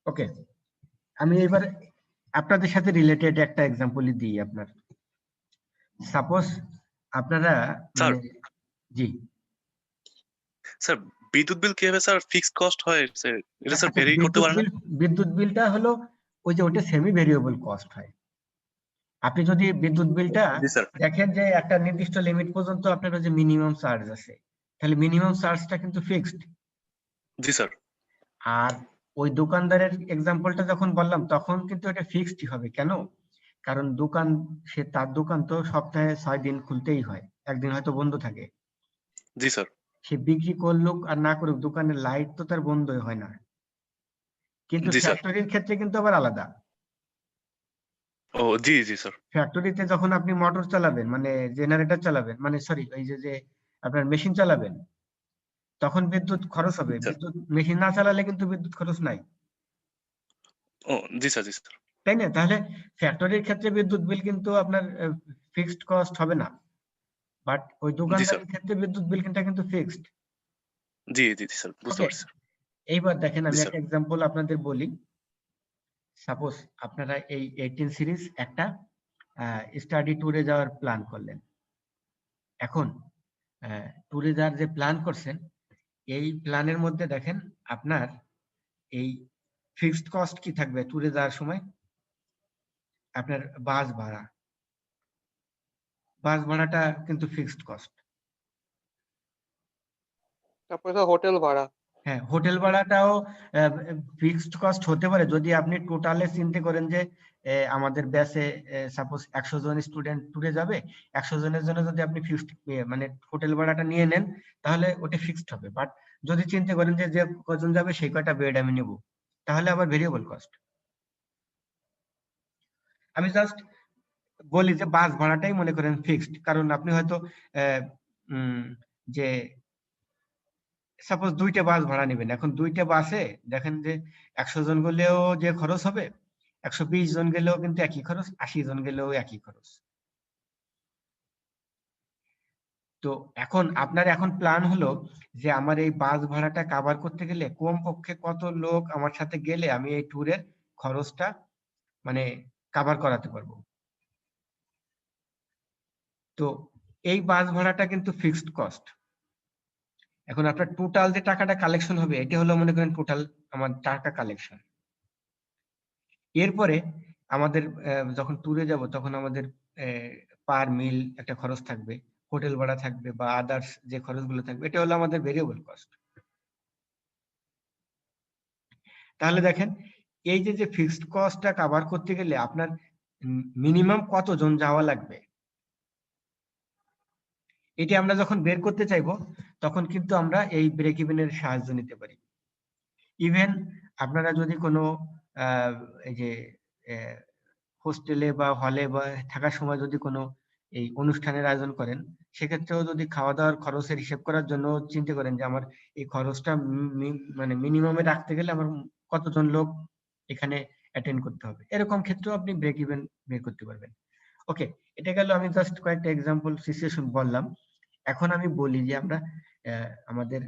A: ওকে, আমি এবার আপনাদের সাথে রিলেটেড একটা এক্সাম্পলই দিই আপনার। সাপোজ আপনারা
F: স্যার
A: মানে জি
F: স্যার বিদ্যুৎ বিল কিভাবে স্যার ফিক্সড কস্ট হয় স্যার? এটা স্যার
A: আচ্ছা,
F: ভেরি করতে পারে না?
A: বিদ্যুৎ বিলটা হলো ওই যে ওটা সেমি ভেরিয়েবল কস্ট হয়। আপনি যদি বিদ্যুৎ বিলটা
F: জি স্যার।
A: দেখেন যে একটা নির্দিষ্ট লিমিট পর্যন্ত আপনার যে মিনিমাম চার্জ আছে, তাহলে মিনিমাম চার্জটা কিন্তু ফিক্সড।
F: জি স্যার।
A: আর ওই দোকানদারের এক্সাম্পলটা যখন বললাম তখন কিন্তু এটা ফিক্সড হবে। কেন? কারণ দোকান সে তার দোকান তো সপ্তাহে 6 দিন খুলতেই হয়, একদিন হয়তো বন্ধ থাকে।
F: জি স্যার।
A: সে বিক্রি করুক আর না করুক দোকানের লাইট তো তার বন্ধই হয় না। কিন্তু
F: জি স্যার।
A: ফ্যাক্টরির ক্ষেত্রে কিন্তু আবার আলাদা।
F: ও জি জি স্যার।
A: ফ্যাক্টরিতে যখন আপনি মোটর চালাবেন মানে জেনারেটর চালাবেন মানে সরি ওই যে আপনার মেশিন চালাবেন তখন বিদ্যুৎ খরচ হবে,
F: স্যার।
A: বিদ্যুৎ মেশিন না চালালে কিন্তু বিদ্যুৎ খরচ নাই,
F: ও জি স্যার জি স্যার।
A: তাই না? তাহলে ফ্যাক্টরির ক্ষেত্রে বিদ্যুৎ বিল কিন্তু আপনার ফিক্সড কস্ট হবে না, বাট ওই
F: জি স্যার।
A: দোকানদারের ক্ষেত্রে বিদ্যুৎ বিল কিন্তু ফিক্সড।
F: জি জি জি স্যার বুঝতে
A: ওকে,
F: পারছি স্যার।
A: এইবার দেখেন
F: জি
A: আমি
F: স্যার।
A: একটা এক্সাম্পল আপনাদের বলি। সাপোজ আপনারা এই 18 সিরিজ একটা স্টাডি ট্যুরে যাওয়ার প্ল্যান করলেন। এখন ট্যুরে যাওয়ার যে প্ল্যান করছেন এই প্ল্যানের মধ্যে দেখেন আপনার এই ফিক্সড কস্ট কি থাকবে ট্যুরে যাওয়ার সময়? আপনার বাস ভাড়া, বাস ভাড়াটা কিন্তু ফিক্সড কস্ট।
D: তারপরে স্যার হোটেল ভাড়া।
A: হ্যাঁ, হোটেল ভাড়াটাও ফিক্সড কস্ট হতে পারে যদি আপনি টোটালে চিন্তা করেন যে আমাদের ব্যাচে সাপোজ 100 জন স্টুডেন্ট ট্যুরে যাবে, 100 জনের জন্য যদি আপনি ফিক্সড মানে হোটেল ভাড়াটা নিয়ে নেন তাহলে ওটা ফিক্সড হবে। বাট যদি চিন্তা করেন যে যে কজন যাবে সেই কয়টা বেড আমি নেব তাহলে আবার ভেরিয়েবল কস্ট। আমি জাস্ট বলি যে বাস ভাড়াটাই মনে করেন ফিক্সড, কারণ আপনি হয়তো যে সাপোজ 2টা বাস ভাড়া নেবেন, এখন 2টা বাসে দেখেন যে 100 জন গেলেও যে খরচ হবে 120 জন গেলেও কিন্তু একই খরচ, 80 জন গেলেও একই খরচ। তো এখন আপনার এখন প্ল্যান হলো যে আমার এই বাস ভাড়াটা কভার করতে গেলে কমপক্ষে কত লোক আমার সাথে গেলে আমি এই ট্যুরের খরচটা মানে কভার করাতে পারবো। তো এই বাস ভাড়াটা কিন্তু ফিক্সড কস্ট। এখন আপনার টোটাল যে টাকাটা কালেকশন হবে এটা হলো মনে করেন টোটাল আমার টাকা কালেকশন। এরপরে আমাদের যখন ট্যুরে যাব তখন আমাদের পার মিল একটা খরচ থাকবে, হোটেল ভাড়া থাকবে বা আদার্স যে খরচগুলো থাকবে, এটা হলো আমাদের ভেরিয়েবল কস্ট। তাহলে দেখেন এই যে ফিক্সড কস্টটা কভার করতে গেলে আপনার মিনিমাম কতজন যাওয়া লাগবে, এটি আমরা যখন বের করতে চাইবো তখন কিন্তু আমরা এই ব্রেক ইভেনের সাহায্য নিতে পারি। ইভেন আপনারা যদি কোনো এই যে হোস্টেলে বা হলে বা থাকার সময় যদি কোনো এই অনুষ্ঠানের আয়োজন করেন, সেক্ষেত্রেও যদি খাওয়া দাওয়ার খরচের হিসেব করার জন্য চিন্তা করেন যে আমার এই খরচটা মানে মিনিমামে রাখতে গেলে আমার কতজন লোক এখানে অ্যাটেন্ড করতে হবে, এরকম ক্ষেত্রেও আপনি ব্রেক ইভেন বের করতে পারবেন। ওকে, এটা গেল আমি জাস্ট কয়েকটা এক্সাম্পল সিচুয়েশন বললাম। এখন আমি বলি যে আমরা আমাদের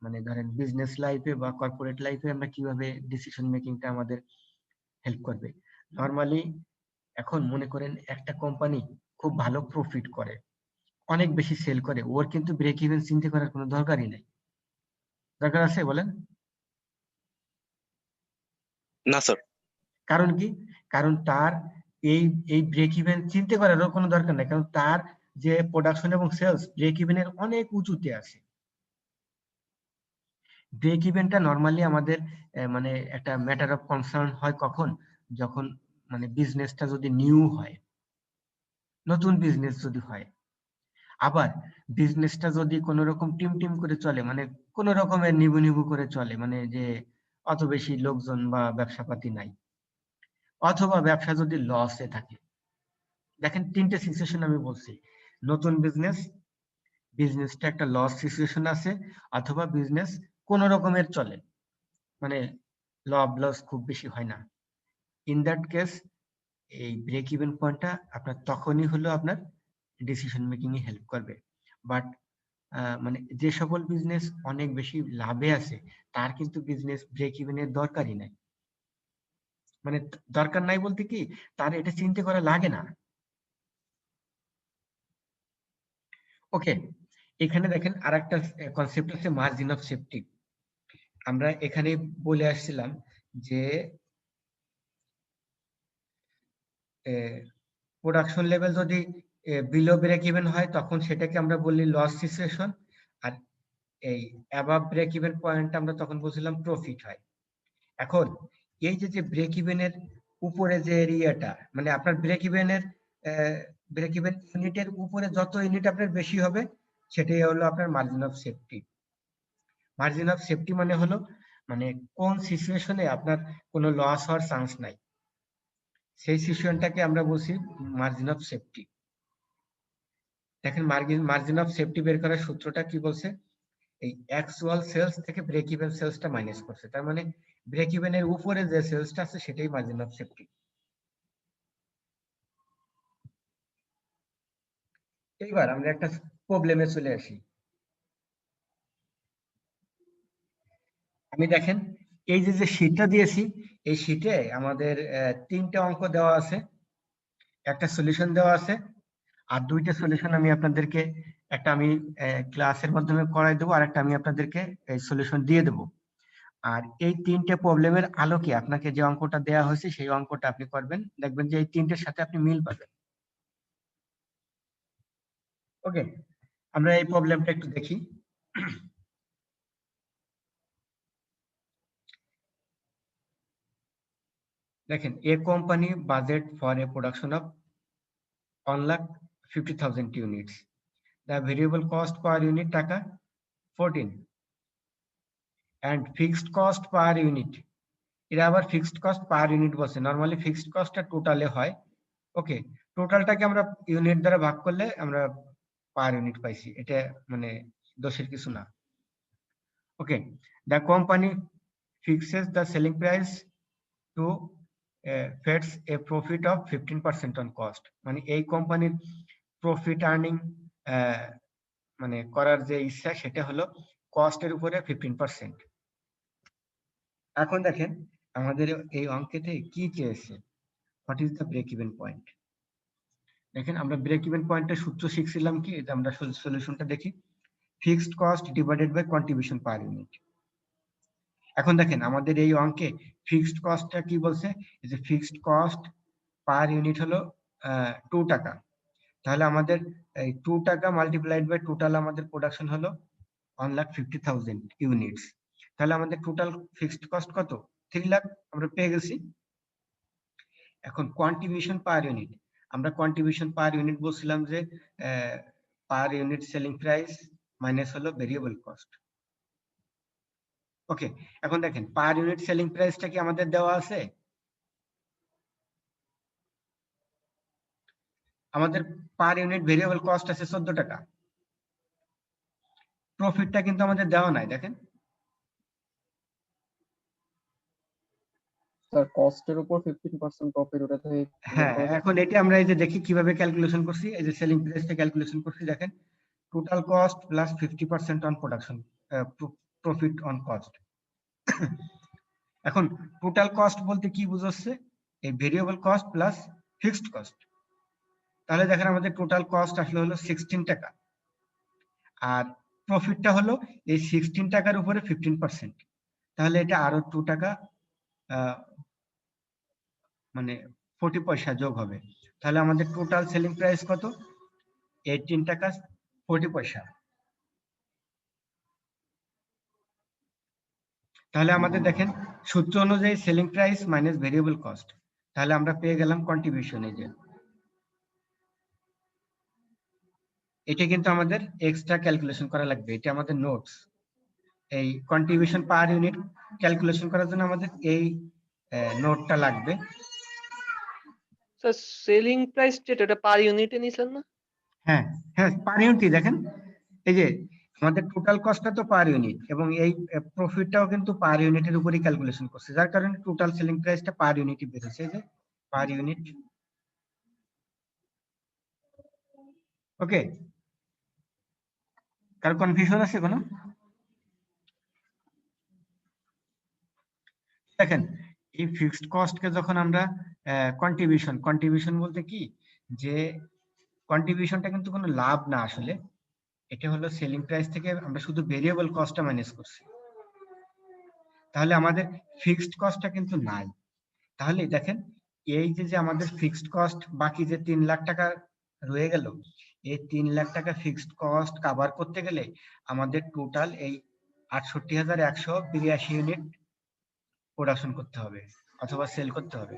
A: মানে ধরেন বিজনেস লাইফে বা কর্পোরেট লাইফে আমরা কিভাবে ডিসিশন মেকিংটা আমাদের হেল্প করবে। নরমালি এখন মনে করেন একটা কোম্পানি খুব ভালো প্রফিট করে, অনেক বেশি সেল করে, ওর কিন্তু ব্রেক ইভেন চিন্তা করার কোনো দরকারই নাই। দরকার আছে বলেন?
F: না স্যার।
A: কারণ কি? কারণ তার এই ব্রেক ইভেন চিন্তা করারও কোনো দরকার নাই, কারণ তার যে প্রোডাকশন এবং সেলস ব্রেক ইভেনের অনেক উঁচুতে আছে। ব্রেক ইভেনটা নরমালি আমাদের মানে একটা ম্যাটার অফ কনসার্ন হয় কখন, যখন মানে বিজনেসটা যদি নিউ হয়, নতুন বিজনেস যদি হয়, আবার বিজনেসটা যদি কোনো রকম টিম করে চলে, মানে কোনো রকমের নিবু নিবু করে চলে, মানে যে অত বেশি লোকজন বা ব্যবসাপাতি নাই, অথবা ব্যবসা যদি লসে থাকে। দেখেন তিনটে সিচুয়েশন আমি বলছি, নতুন বিজনেসটা একটা লস সিচুয়েশন আছে, অথবা বিজনেস কোন রকমের চলে, মানে লাভ লস খুব বেশি হয় না। ইন দ্যাট কেস এই ব্রেক ইভেন পয়েন্টটা আপনার তখনই হলো আপনার ডিসিশন মেকিং এ হেল্প করবে। বাট মানে যে সকল বিজনেস অনেক বেশি লাভে আছে তার কিন্তু বিজনেস ব্রেক ইভেনের দরকারই নাই। মানে দরকার নাই বলতে কি, তার এটা চিন্তা করা লাগে না। ওকে, এখানে দেখেন আরেকটা কনসেপ্ট আছে মার্জিন অফ সেফটি। আমরা এখানে বলে আসছিলাম যে প্রোডাকশন লেভেল যদি বিলো ব্রেক ইভেন হয় তখন সেটাকে আমরা বলি লস সিচুয়েশন, আর এই অ্যাবাভ ব্রেক ইভেন পয়েন্ট আমরা তখন বলছিলাম প্রফিট হয়। এখন এই যে ব্রেক ইভেনের উপরে যে এরিয়াটা, মানে আপনার ব্রেক ইভেন ইউনিটের উপরে যত ইউনিট আপনার বেশি হবে সেটাই হলো আপনার margin of safety. Margin of safety মানে হলো মানে কোন সিচুয়েশনে আপনার কোনো লস হওয়ার চান্স নাই, সেই সিচুয়েশনটাকে আমরা বলছি মার্জিন অফ সেফটি। দেখেন মার্জিন অফ সেফটি বের করার সূত্রটা কি বলছে, এই অ্যাকচুয়াল সেলস থেকে ব্রেক ইভেন সেলসটা মাইনাস করছে, তার মানে ব্রেক ইভেনের উপরে যে সেলসটা আছে সেটাই মার্জিন অফ সেফটি। এইবার আমরা একটা প্রবলেমে চলে আসি। আমি দেখেন এই যে শীটটা দিয়েছি, এই শীটে আমাদের তিনটা অঙ্ক দেওয়া আছে, একটা সলিউশন দেওয়া আছে, আর দুইটা সলিউশন আমি আপনাদেরকে, একটা আমি ক্লাসের মাধ্যমে করাই দেবো, আর একটা আমি আপনাদেরকে এই সলিউশন দিয়ে দেবো। আর এই তিনটে প্রবলেমের আলোকে আপনাকে যে অঙ্কটা দেওয়া হয়েছে সেই অঙ্কটা আপনি করবেন, দেখবেন যে এই তিনটের সাথে আপনি মিল পাবেন। ওকে, আমরা এই প্রবলেমটা একটু দেখি। দেখেন, a company budget for a production of 1,50,000 units. The variable cost per unit টাকা 14 and fixed cost per unit, এটা আবার ফিক্সড কস্ট পার ইউনিট বলছে, নরমালি ফিক্সড কস্টটা টোটালে হয়। ওকে, টোটালটাকে আমরা ইউনিট দ্বারা ভাগ করলে আমরা পার ইউনিট পাইছি, এটা মানে দোষের কিছু না। ওকে, the company fixes the selling price to fetch a profit of 15% on cost, মানে এই কোম্পানির প্রফিট আর্নিং মানে করার যে ইচ্ছা সেটা হলো কস্টের উপরে 15%। এখন দেখেন আমাদের এই অঙ্কেতে কি চেয়েছে, what is the break even point. দেখেন আমরা ব্রেক ইভেন পয়েন্টের সূত্র শিখছিলাম কি, এটা আমরা সলিউশনটা দেখি। Fixed cost divided by contribution per unit. এখন দেখেন আমাদের এই অঙ্কে ফিক্সড কস্টটা কি বলছে, যে ফিক্সড কস্ট পার ইউনিট হলো 2 টাকা। তাহলে আমাদের এই 2 টাকা মাল্টিপ্লাইড বাই টোটাল আমাদের প্রোডাকশন হলো 1,50,000 ইউনিটস। তাহলে আমাদের টোটাল ফিক্সড কস্ট কত? 3 লাখ আমরা পেয়ে গেছি। এখন কন্ট্রিবিউশন পার ইউনিট, আমরা কন্ট্রিবিউশন পার ইউনিট বলছিলাম যে পার ইউনিট সেলিং প্রাইস মাইনাস হলো ভেরিয়েবল কস্ট। ওকে, এখন দেখেন পার ইউনিট সেলিং প্রাইসটা কি আমাদের দেওয়া আছে? আমাদের পার ইউনিট ভেরিয়েবল কস্ট আছে 14 টাকা। প্রফিটটা কিন্তু আমাদের দেওয়া নাই, দেখেন।
B: স্যার কস্টের উপর 15% প্রফিট, ওটা থেকে
A: হ্যাঁ, এখন এটা আমরা এই যে দেখি কিভাবে ক্যালকুলেশন করছি। এই যে সেলিং প্রাইসটা ক্যালকুলেশন করছি, দেখেন total cost plus 50% on production profit on cost. এখন টোটাল কস্ট বলতে কি বুঝাচ্ছে? এই variable cost plus fixed cost. তাহলে দেখেন আমাদের টোটাল কস্ট আসলে হলো 16 টাকা, আর প্রফিটটা হলো এই 16 টাকার উপরে 15%। তাহলে এটা আরো 2 টাকা মানে 40 পয়সা যোগ হবে। তাহলে আমাদের টোটাল সেলিং প্রাইস কত? 18 টাকা 40 পয়সা। তাহলে আমাদের দেখেন সূত্র অনুযায়ী selling price minus variable cost, তাহলে আমরা পেয়ে গেলাম কন্ট্রিবিউশন। এই যে এটা কিন্তু আমাদের এক্সট্রা ক্যালকুলেশন করা লাগবে, এটা আমাদের নোটস। এই কন্ট্রিবিউশন পার ইউনিট ক্যালকুলেশন করার জন্য আমাদের এই নোটটা লাগবে।
D: স্যার সেলিং প্রাইস যেটা, এটা পার ইউনিটে নিছেন না?
A: হ্যাঁ হ্যাঁ, পার ইউনিটই দেখেন। এই যে আমাদের টোটাল কস্টটা তো পার ইউনিট, এবং এই প্রফিটটাও কিন্তু পার ইউনিটের উপরই ক্যালকুলেশন করছে, যার কারণে টোটাল সেলিং প্রাইসটা পার ইউনিটই বেরোছে। এই যে পার ইউনিট। ওকে, কার কনফিউশন আছে কোনো? দেখেন এই ফিক্সড কস্টকে যখন আমরা কন্ট্রিবিউশন বলতে কি, যে কন্ট্রিবিউশনটা কিন্তু কোনো লাভ না আসলে, এটা হলো সেলিং প্রাইস থেকে আমরা শুধু ভেরিয়েবল কস্টটা মাইনাস করছি। তাহলে আমাদের ফিক্সড কস্টটা কিন্তু নাই। তাহলে দেখেন এই যে আমাদের ফিক্সড কস্ট বাকি যে 3 লাখ টাকা রয়ে গেল, এই 3 লাখ টাকা ফিক্সড কস্ট কভার করতে গেলে আমাদের টোটাল এই 68,182 ইউনিট প্রোডাকশন করতে হবে অথবা সেল করতে হবে।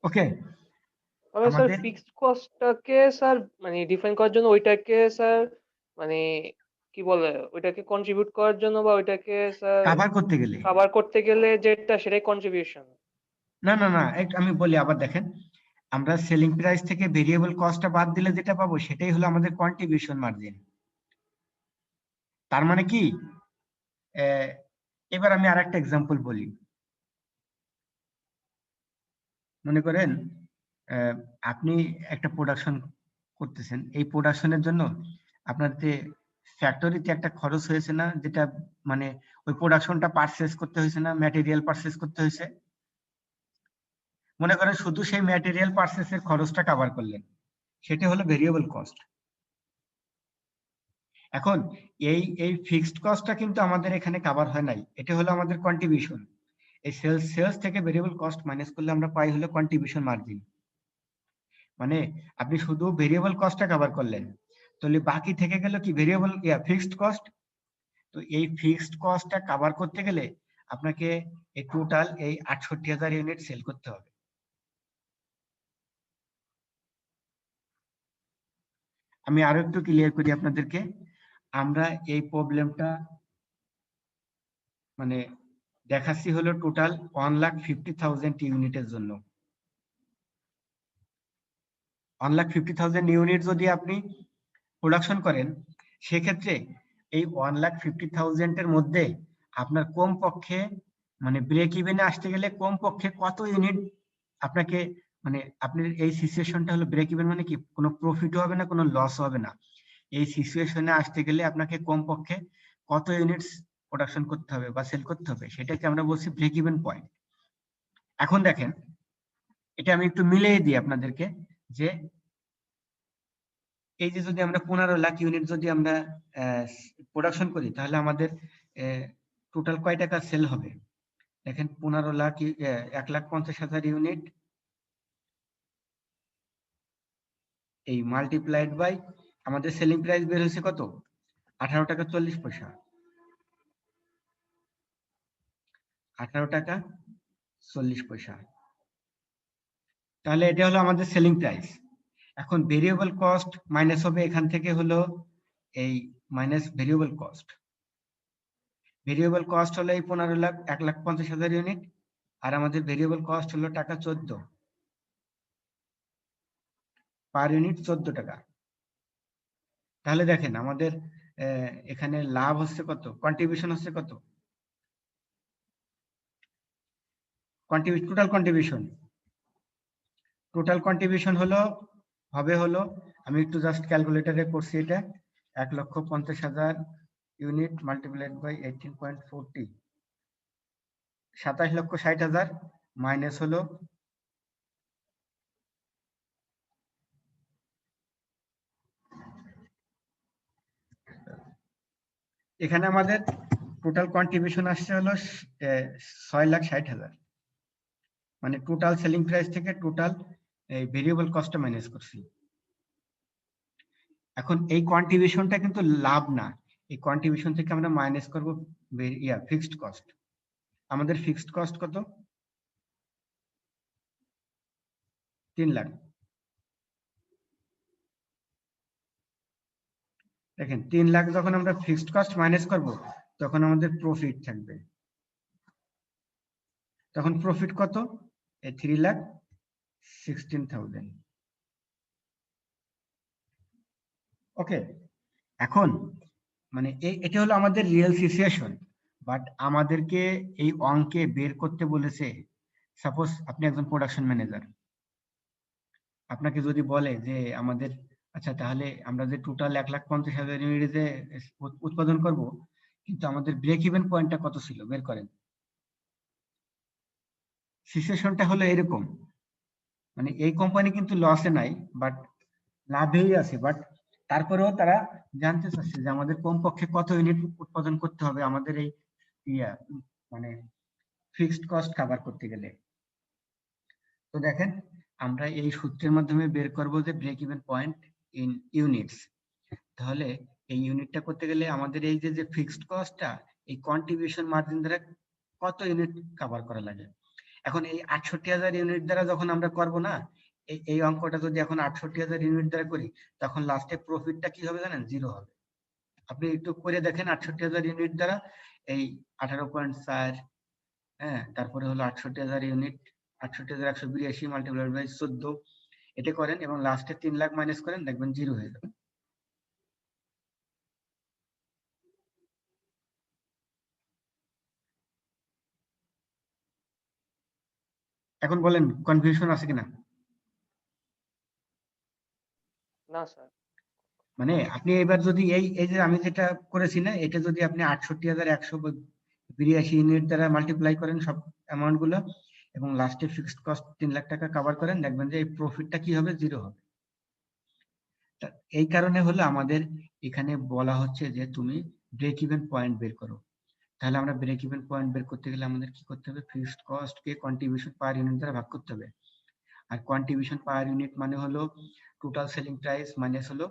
A: ওকে,
D: তবে স্যার
A: আমাদের
D: ফিক্সড কস্টটাকে স্যার মানে ডিফাইন করার জন্য ওইটাকে স্যার মানে কি বলে, ওইটাকে কন্ট্রিবিউট করার জন্য বা ওইটাকে স্যার
A: কভার করতে গেলে,
D: কভার করতে গেলে যেটা সেটাই কন্ট্রিবিউশন।
A: না না না, আমি বলি আবার, দেখেন আমরা সেলিং প্রাইস থেকে ভেরিয়েবল কস্টটা বাদ দিলে যেটা পাবো সেটাই হলো আমাদের কন্ট্রিবিউশন মার্জিন। তার মানে কি, এবার আমি আরেকটা এক্সাম্পল বলি। মনে করেন আপনি একটা প্রোডাকশন করতেছেন, এই প্রোডাকশনের জন্য আপনার যে ফ্যাক্টরিতে একটা খরচ হয়েছে না, যেটা মানে ওই প্রোডাকশনটা পারচেজ করতে হয়েছে না, ম্যাটেরিয়াল পারচেজ করতে হয়েছে। মনে করেন শুধু সেই ম্যাটেরিয়াল পারচেজের খরচটা কভার করলেন, সেটা হলো ভেরিয়েবল কস্ট। এখন এই ফিক্সড কস্টটা কিন্তু আমাদের এখানে কভার হয় নাই, এটা হলো আমাদের কন্ট্রিবিউশন। এই সেলস থেকে ভেরিয়েবল কস্ট মাইনাস করলে আমরা পাই হলো কন্ট্রিবিউশন মার্জিন। মানে আপনি শুধু ভেরিয়েবল কস্টটা কভার করলেন, তাহলে বাকি থেকে গেল কি ভেরিয়েবল ফিক্সড কস্ট। তো এই ফিক্সড কস্টটা কভার করতে গেলে আপনাকে এই টোটাল এই 68,000 ইউনিট সেল করতে হবে। আমি আরো একটু ক্লিয়ার করি আপনাদেরকে। আমরা এই প্রবলেমটা মানে দেখাচ্ছি হলো টোটাল 1,50,000 ইউনিটের জন্য। 1,50,000 ইউনিট যদি আপনি প্রোডাকশন করেন, সেক্ষেত্রে এই 1,50,000 এর মধ্যে আপনার কম পক্ষে মানে ব্রেক ইভেনে আসতে গেলে কম পক্ষে কত ইউনিট আপনাকে, মানে আপনার এই সিচুয়েশনটা হলো ব্রেক ইভেন মানে কি, কোনো প্রফিটও হবে না, কোনো লস হবে না। এই সিচুয়েশনে আসতে গেলে আপনাকে কম পক্ষে কত ইউনিটস প্রোডাকশন করতে হবে বা সেল করতে হবে, সেটাকে আমরা বলছি ব্রেক ইভেন পয়েন্ট। এখন দেখেন, এটা আমি একটু মিলিয়ে দিই আপনাদেরকে, যে এই যে যদি আমরা 15 লাখ ইউনিট যদি আমরা প্রোডাকশন করি, তাহলে আমাদের টোটাল কয় টাকা সেল হবে? দেখেন 15 লাখ 1,50,000 ইউনিট, এই মাল্টিপ্লাইড বাই আমাদের সেলিং প্রাইস বের হয়েছে কত? 18 টাকা 40 পয়সা। 18 টাকা 40 পয়সা। তাহলে এটা হলো আমাদের সেলিং প্রাইস। এখন ভেরিয়েবল কস্ট মাইনাস হবে এখান থেকে হলো এই minus variable cost. Variable cost হলো এই 15 লাখ 1,50,000 ইউনিট, আর আমাদের ভেরিয়েবল কস্ট হলো টাকা 14, পার ইউনিট 14 টাকা। তাহলে দেখেন আমাদের এখানে লাভ হচ্ছে কত, কন্ট্রিবিউশন হচ্ছে কত, টোটাল কন্ট্রিবিউশন হলো আমি একটু জাস্ট ক্যালকুলেটরে করছি, এটা 1,50,000 ইউনিট মাল্টিপ্লাইড বাই 18.40, 27,60,000 মাইনাস হলো এখানে আমাদের টোটাল কন্ট্রিবিউশন আসছে হলো 6,60,000, মানে টোটাল সেলিং প্রাইস থেকে টোটাল ভেরিয়েবল কস্টটা মাইনাস করছি। এখন এই কন্ট্রিবিউশনটা কিন্তু লাভ না, এই কন্ট্রিবিউশন থেকে আমরা মাইনাস করব ফিক্সড কস্ট। আমাদের ফিক্সড কস্ট কত? 3 লাখ। দেখেন 3 লাখ যখন আমরা ফিক্সড কস্ট মাইনাস করব, তখন আমাদের প্রফিট থাকবে। তখন প্রফিট কত? 3,16,000। ওকে, এখন মানে এটা হলো আমাদের রিয়েল সিচুয়েশন, বাট আমাদেরকে এই অঙ্কে বের করতে বলেছে। সাপোজ আপনি একজন প্রোডাকশন ম্যানেজার, আপনাকে যদি বলে যে আমাদের আচ্ছা তাহলে আমরা যে টোটাল 1,50,000 ইউনিট যে উৎপাদন করব, কিন্তু আমাদের ব্রেক ইভেন পয়েন্টটা কত ছিল, বের করেন। সিচুয়েশনটা হলো এরকম, মানে এই কোম্পানি কিন্তু লসে নাই, বাট লাভেই আছে, বাট তারপরেও তারা জানতে চাচ্ছে যে আমাদের কমপক্ষে কত ইউনিট উৎপাদন করতে হবে আমাদের এই মানে ফিক্সড কস্ট কভার করতে গেলে। তো দেখেন আমরা এই সূত্রের মাধ্যমে বের করব যে break even point in units. তাহলে এই ইউনিটটা করতে গেলে আমাদের এই যে ফিক্সড কস্টটা এই কন্ট্রিবিউশন মার্জিন দ্বারা কত ইউনিট কভার করা লাগে। এখন এই 68,000 ইউনিট দ্বারা যখন আমরা করব না, এই অঙ্কটা যদি এখন 68,000 ইউনিট দ্বারা করি, তখন লাস্টে প্রফিটটা কি হবে জানেন? 0 হবে। আপনি একটু করে দেখেন 68,000 ইউনিট দ্বারা এই 18.4, হ্যাঁ, তারপরে হলো 68,000 ইউনিট, 68,182 মাল্টিপ্লাইড বাই 14, এটা করেন এবং লাস্টে 3 লাখ মাইনাস করেন, দেখবেন 0 হয়ে যাবে। এখন বলেন কনফিউশন আছে কিনা?
D: না স্যার।
A: মানে আপনি এবার যদি এই যে আমি যেটা করেছি না, এটা যদি আপনি 68,182 ইউনিট দ্বারা মাল্টিপ্লাই করেন সব অ্যামাউন্ট গুলো, এবং লাস্টে ফিক্সড কস্ট 3 লাখ টাকা কভার করেন, দেখবেন যে এই প্রফিটটা কি হবে? 0 হবে। এই কারণে হলো আমাদের এখানে বলা হচ্ছে যে তুমি ব্রেক ইভেন পয়েন্ট বের করো। তাহলে আমরা ব্রেক ইভেন পয়েন্ট বের করতে গেলে আমাদের কি করতে হবে? ফিক্সড কস্ট কে কন্ট্রিবিউশন পার ইউনিট দ্বারা ভাগ করতে হবে। আর কন্ট্রিবিউশন পার ইউনিট মানে হলো টোটাল সেলিং প্রাইস মাইনাস হলো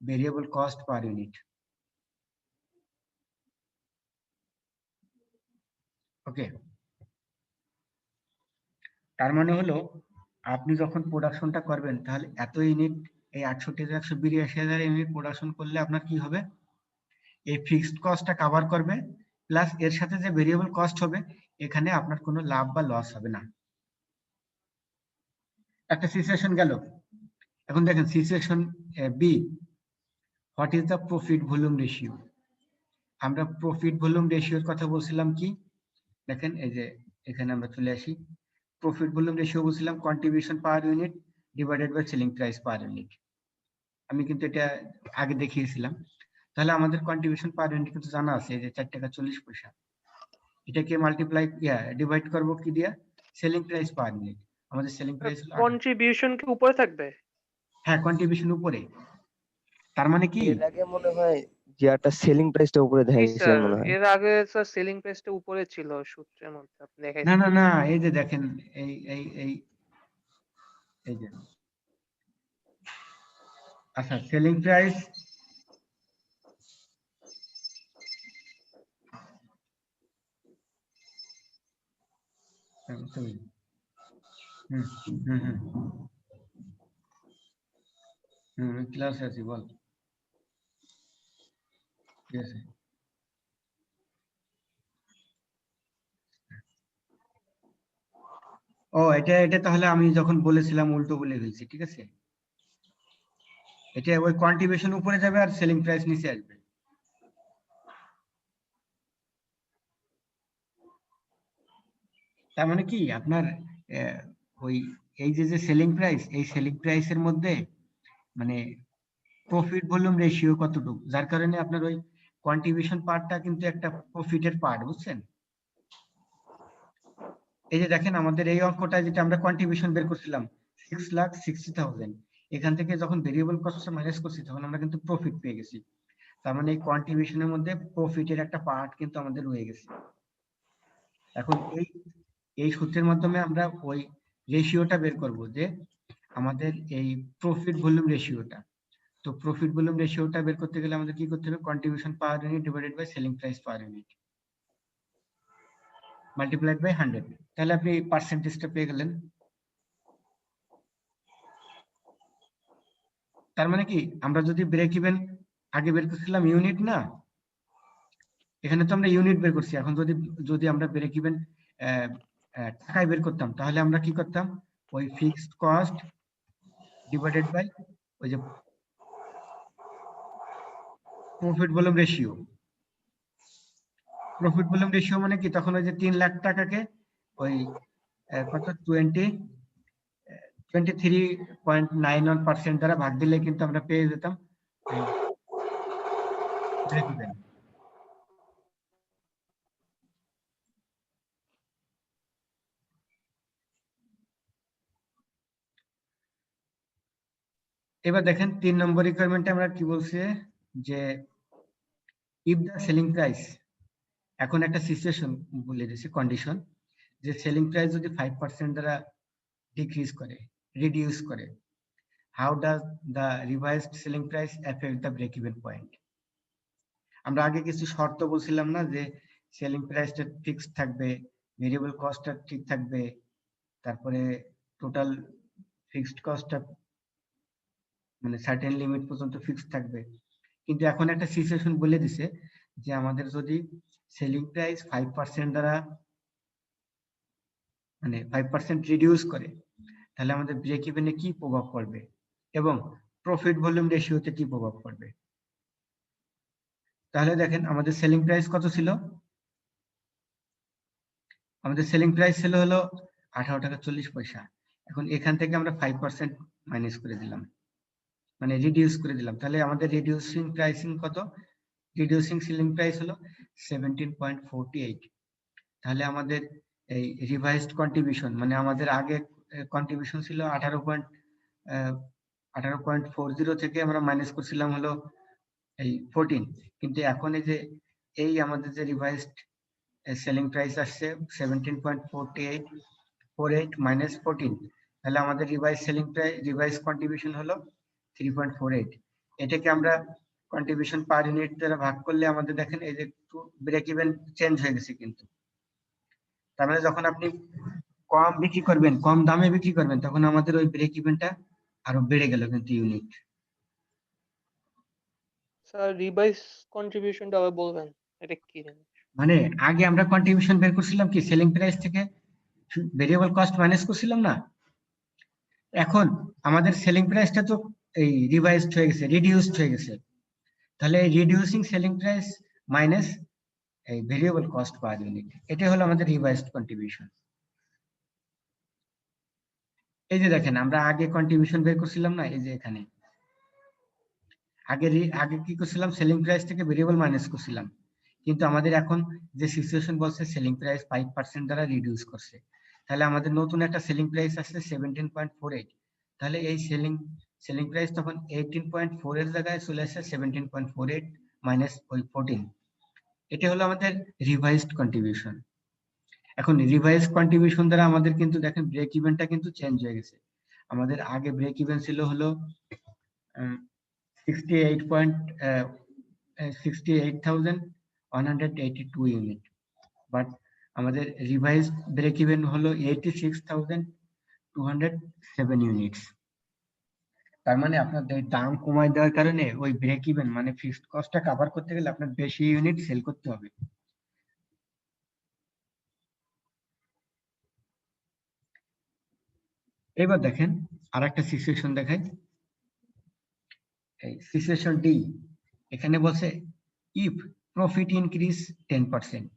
A: ভেরিয়েবল কস্ট পার ইউনিট। ওকে, তার মানে হলো আপনি যখন প্রোডাকশনটা করবেন, তাহলে এত ইউনিট, এই 68,182 ইউনিট প্রোডাকশন করলে আপনার কি হবে? এই ফিক্সড কস্টটা কভার করবে, প্লাস এর সাথে যে ভেরিয়েবল কস্ট হবে, এখানে আপনার কোনো লাভ বা লস হবে না। একটা সিচুয়েশন গেল। এখন দেখেন situation B, what is the profit volume ratio. আমরা প্রফিট ভলিউম রেশিওর কথা বলছিলাম কি, দেখেন এই যে এখানে আমরা চলে আসি। প্রফিট ভলিউম রেশিও বলছিলাম contribution per unit divided by selling price per unit. আমি কিন্তু এটা আগে দেখিয়েছিলাম। তাহলে আমাদের কন্ট্রিবিউশন পার ইউনিট কিন্তু জানা আছে, এই যে 4 টাকা 40 পয়সা। এটাকে মাল্টিপ্লাই ডিভাইড করব কি দিয়া? Selling price per unit. আমাদের সেলিং প্রাইস হলো 18।
D: কন্ট্রিবিউশন কি উপরে থাকবে?
A: হ্যাঁ, কন্ট্রিবিউশন উপরে। তার মানে কি
G: এর আগে মনে হয় যে একটা সেলিং প্রাইসটা উপরে
D: জি
G: দেখাইছিলেন
D: স্যার,
G: মনে হয়।
D: এর আগে স্যার সেলিং প্রাইসটা উপরে ছিল সূত্রের মধ্যে আপনি
A: না
D: দেখাইছেন।
A: না না, এই যে দেখেন এই এই এই এই যে আচ্ছা সেলিং প্রাইস ক্লাস আছে বল। ঠিক আছে, ও এটা তাহলে আমি যখন বলেছিলাম উল্টো বলে ফেলছি, ঠিক আছে। এটা ওই কন্ট্রিবিউশন উপরে যাবে আর সেলিং প্রাইস নিচে আসবে। তার মানে কি আপনার ওই এই যে সেলিং প্রাইস, এই সেলিং প্রাইসের মধ্যে মানে প্রফিট ভলিউম রেশিও কতটুকু, যার কারণে আপনার ওই কন্ট্রিবিউশন পার্টটা কিন্তু একটা প্রফিটের পার্ট, বুঝছেন। এই যে দেখেন আমাদের এই অঙ্কটা যেটা আমরা কন্ট্রিবিউশন বের করছিলাম 6,60,000, এখান থেকে যখন ভেরিয়েবল কস্টটা মাইনাস করছি তখন আমরা কিন্তু প্রফিট পেয়ে গেছি। তার মানে এই কন্ট্রিবিউশনের মধ্যে প্রফিটের একটা পার্ট কিন্তু আমাদের রয়ে গেছে। এখন এই সূত্রের মাধ্যমে আমরা ওই রেশিওটা বের করব যে আমাদের এই প্রফিট ভলিউম রেশিওটা। তো প্রফিট ভলিউম রেশিওটা বের করতে গেলে আমাদের কি করতে হবে, contribution per unit divided by selling price per unit multiplied by 100। তাহলে আপনি পার্সেন্টেজটা পেয়ে গেলেন। তার মানে কি আমরা যদি ব্রেক ইভেন আগে বের করছিলাম ইউনিট, না এখানে তো আমরা ইউনিট বের করছি। এখন যদি আমরা ব্রেক ইভেন টাকায় বের করতাম তাহলে আমরা কি করতাম, ওই ফিক্সড কস্ট ডিভাইডেড বাই ওই যে profit volume ratio. Profit volume ratio মানে কি, তখন ওই যে 3 লাখ টাকাকে ওই কত 23.91% দ্বারা ভাগ দিলে কিন্তু আমরা পেয়ে যেতাম ব্রেক ইভেন। এবার দেখেন 3 নম্বর রিকোয়ারমেন্টে আমরা কি বলছে যে ইফ দ্য সেলিং প্রাইস, এখন একটা সিচুয়েশন বলে দিয়েছে, কন্ডিশন, যে সেলিং প্রাইস যদি 5% দ্বারা ডিক্রিজ করে, রিডিউস করে, how does the revised selling price affect the break even point. আমরা আগে কিছু শর্ত বলছিলাম না, যে সেলিং প্রাইসটা ফিক্সড থাকবে, ভেরিয়েবল কস্টটা ঠিক থাকবে, তারপরে টোটাল ফিক্সড কস্টটা মানে সার্টেন লিমিট পর্যন্ত ফিক্সড থাকবে। কিন্তু এখন একটা সিচুয়েশন বলে দিছে যে আমাদের যদি সেলিং প্রাইস 5% দ্বারা মানে 5% রিডিউস করে তাহলে আমাদের ব্রেক ইভেনে কি প্রভাব পড়বে এবং প্রফিট ভলিউম রেশিওতে কি প্রভাব পড়বে। তাহলে দেখেন আমাদের সেলিং প্রাইস কত ছিল, আমাদের সেলিং প্রাইস ছিল হলো 18 টাকা 40 পয়সা। এখন এখান থেকে আমরা 5% মাইনাস করে দিলাম, মানে রিডিউস করে দিলাম, তাহলে আমাদের রিডিউসিং প্রাইসিং কত, রিডিউসিং সেলিং প্রাইস হলো 17.48। তাহলে আমাদের এই রিভাইজড কন্ট্রিবিউশন মানে আমাদের আগে কন্ট্রিবিউশন ছিল 18.40 থেকে আমরা মাইনাস করছিলাম হলো এই 14, কিন্তু এখন এই আমাদের যে রিভাইজড সেলিং প্রাইস আসছে 17.48 মাইনাস 14, তাহলে আমাদের revise selling price revise contribution হলো 3.48। এটাকে আমরা কন্ট্রিবিউশন পার ইউনিট দ্বারা ভাগ করলে আমাদের দেখেন এই যে ব্রেক ইভেন চেঞ্জ হয়ে গেছে কিন্তু। তার মানে যখন আপনি কম বিক্রি করবেন, কম দামে বিক্রি করবেন, তখন আমাদের ওই ব্রেক ইভেনটা আরো বেড়ে গেল কিন্তু ইউনিট।
D: স্যার রিভাইজ কন্ট্রিবিউশনটা আবার বলবেন, এটা কি জানেন?
A: মানে আগে আমরা কন্ট্রিবিউশন বের করছিলাম কি সেলিং প্রাইস থেকে ভেরিয়েবল কস্ট মাইনাস করছিলাম না, এখন আমাদের সেলিং প্রাইসটা তো এই রিভাইজড হয়ে গেছে, রিডিউসড হয়ে গেছে, তাহলে এই রিডিউসিং সেলিং প্রাইস মাইনাস এই ভেরিয়েবল কস্ট পার ইউনিট, এটা হলো আমাদের রিভাইজড কন্ট্রিবিউশন। এই যে দেখেন আমরা আগে কন্ট্রিবিউশন বের করছিলাম না, এই যে এখানে আগে কি করছিলাম, সেলিং প্রাইস থেকে ভেরিয়েবল মাইনাস করছিলাম, কিন্তু আমাদের এখন যে সিচুয়েশন বলছে সেলিং প্রাইস 5% দ্বারা রিডিউস করছে, তাহলে আমাদের নতুন একটা সেলিং প্রাইস আসছে 17.48, তাহলে এই সেলিং প্রাইস তখন 18.4 এর জায়গায় চলে আসছে 17.48 মাইনাস ওই 14। এটা হলো আমাদের রিভাইজড কন্ট্রিবিউশন। এখন রিভাইজ কন্ট্রিবিউশন দ্বারা আমাদের কিন্তু দেখেন ব্রেক ইভেনটা কিন্তু চেঞ্জ হয়ে গেছে। আমাদের আগে ব্রেক ইভেন ছিল হলো 68,182 ইউনিট, বাট আমাদের রিভাইজ ব্রেক ইভেন হলো 86,207 ইউনিটস। তার মানে আপনাদের দাম কমায় দেওয়ার কারণে ওই ব্রেক ইভেন মানে ফিক্সড কস্টটা কভার করতে গেলে আপনার বেশি ইউনিট সেল করতে হবে। এবার দেখেন আরেকটা সিচুয়েশন দেখাই, এই সিচুয়েশন ডি। এখানে বলছে if profit increase 10%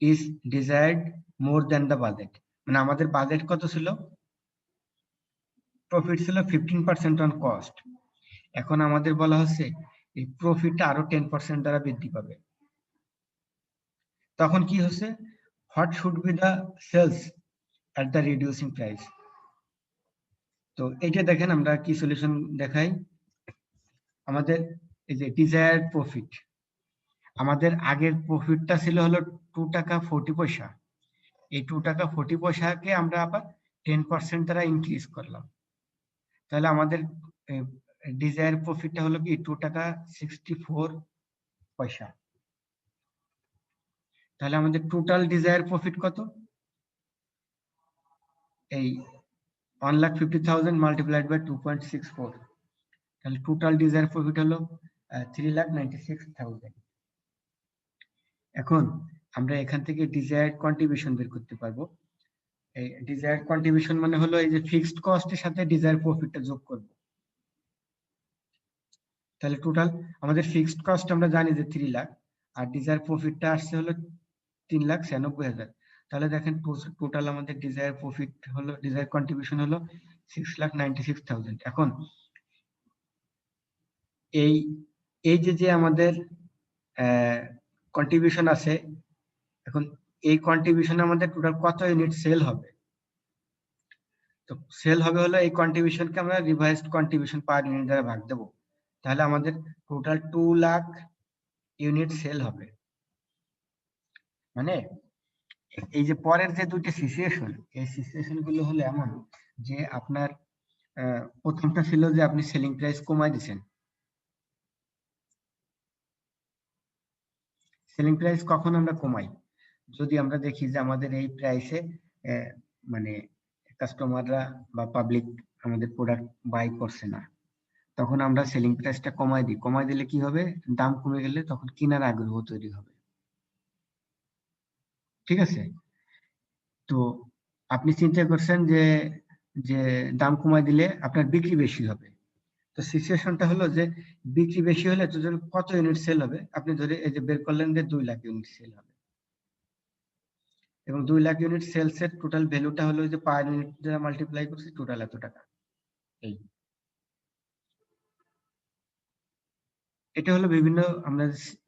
A: is desired more than the budget, মানে আমাদের বাজেট কত ছিল, প্রফিট ছিল 15% অন কস্ট। এখন আমাদের বলা হচ্ছে এই প্রফিটটা আরো 10% দ্বারা বৃদ্ধি পাবে। তখন কি হচ্ছে, what should be the sales at the reducing price. তো এইটা দেখেন আমরা কি সলিউশন দেখাই। আমাদের এই যে ডিজায়ার্ড প্রফিট, আমাদের আগের প্রফিটটা ছিল হলো 2 টাকা 40 পয়সা, এই 2 টাকা 40 পয়সাকে আমরা আবার 10% দ্বারা ইনক্রিজ করলাম, তাহলে আমাদের ডিজায়ার প্রফিটটা হলো কি 2 টাকা 64 পয়সা। তাহলে আমাদের টোটাল ডিজায়ার প্রফিট কত, এই 1,50,000 মাল্টিপ্লাইড বাই 2.64, তাহলে টোটাল ডিজায়ার প্রফিট হলো 3,96,000। এখন আমরা এখান থেকে ডিজায়ার্ড কন্ট্রিবিউশন বের করতে পারবো। এই ডিজায়ার্ড কন্ট্রিবিউশন মানে হলো এই যে ফিক্সড কস্টের সাথে ডিজায়ার প্রফিটটা যোগ করব। তাহলে টোটাল আমাদের ফিক্সড কস্ট আমরা জানি যে 3 লাখ, আর ডিজায়ার প্রফিটটা আসছে হলো 3,96,000। তাহলে দেখেন টোটাল আমাদের ডিজায়ার প্রফিট হলো, ডিজায়ার কন্ট্রিবিউশন হলো 6,96,000। এখন এই যে আমাদের কন্ট্রিবিউশন আছে, এখন এই কন্ট্রিবিউশনে আমাদের টোটাল কত ইউনিট সেল হবে। তো সেল হবে হলো এই কন্ট্রিবিউশনকে আমরা রিভাইজড কন্ট্রিবিউশন পার ইউনিট দ্বারা ভাগ দেব, তাহলে আমাদের টোটাল 2 লাখ ইউনিট সেল হবে। মানে এই যে পরের যে দুইটা সিচুয়েশন, এই সিচুয়েশন গুলো হলো এমন যে আপনার প্রথমটা ছিল যে আপনি সেলিং প্রাইস কমায় দিয়েছেন। সেলিং প্রাইস কখন আমরা কমাই, যদি আমরা দেখি যে আমাদের এই প্রাইসে মানে কাস্টমাররা বা পাবলিক আমাদের প্রোডাক্ট বাই করছে না, তখন আমরা সেলিং প্রাইসটা কমাই দিই। কমাই দিলে কি হবে, দাম কমে গেলে তখন কেনার আগ্রহ তৈরি হবে। ঠিক আছে, তো আপনি চিন্তা করছেন যে যে দাম কমাই দিলে আপনার বিক্রি বেশি হবে। তো সিচুয়েশনটা হলো যে বিক্রি বেশি হলে তো কত ইউনিট সেল হবে, আপনি ধরে এই যে বের করলেন যে 2 লাখ ইউনিট সেল হবে, এবং 2 লাখ ইউনিট সেলস এর টোটাল ভ্যালুটা হলো যে পার ইউনিট দ্বারা মাল্টিপ্লাই করছি টোটাল এত টাকা। এই এটা হলো বিভিন্ন আমরা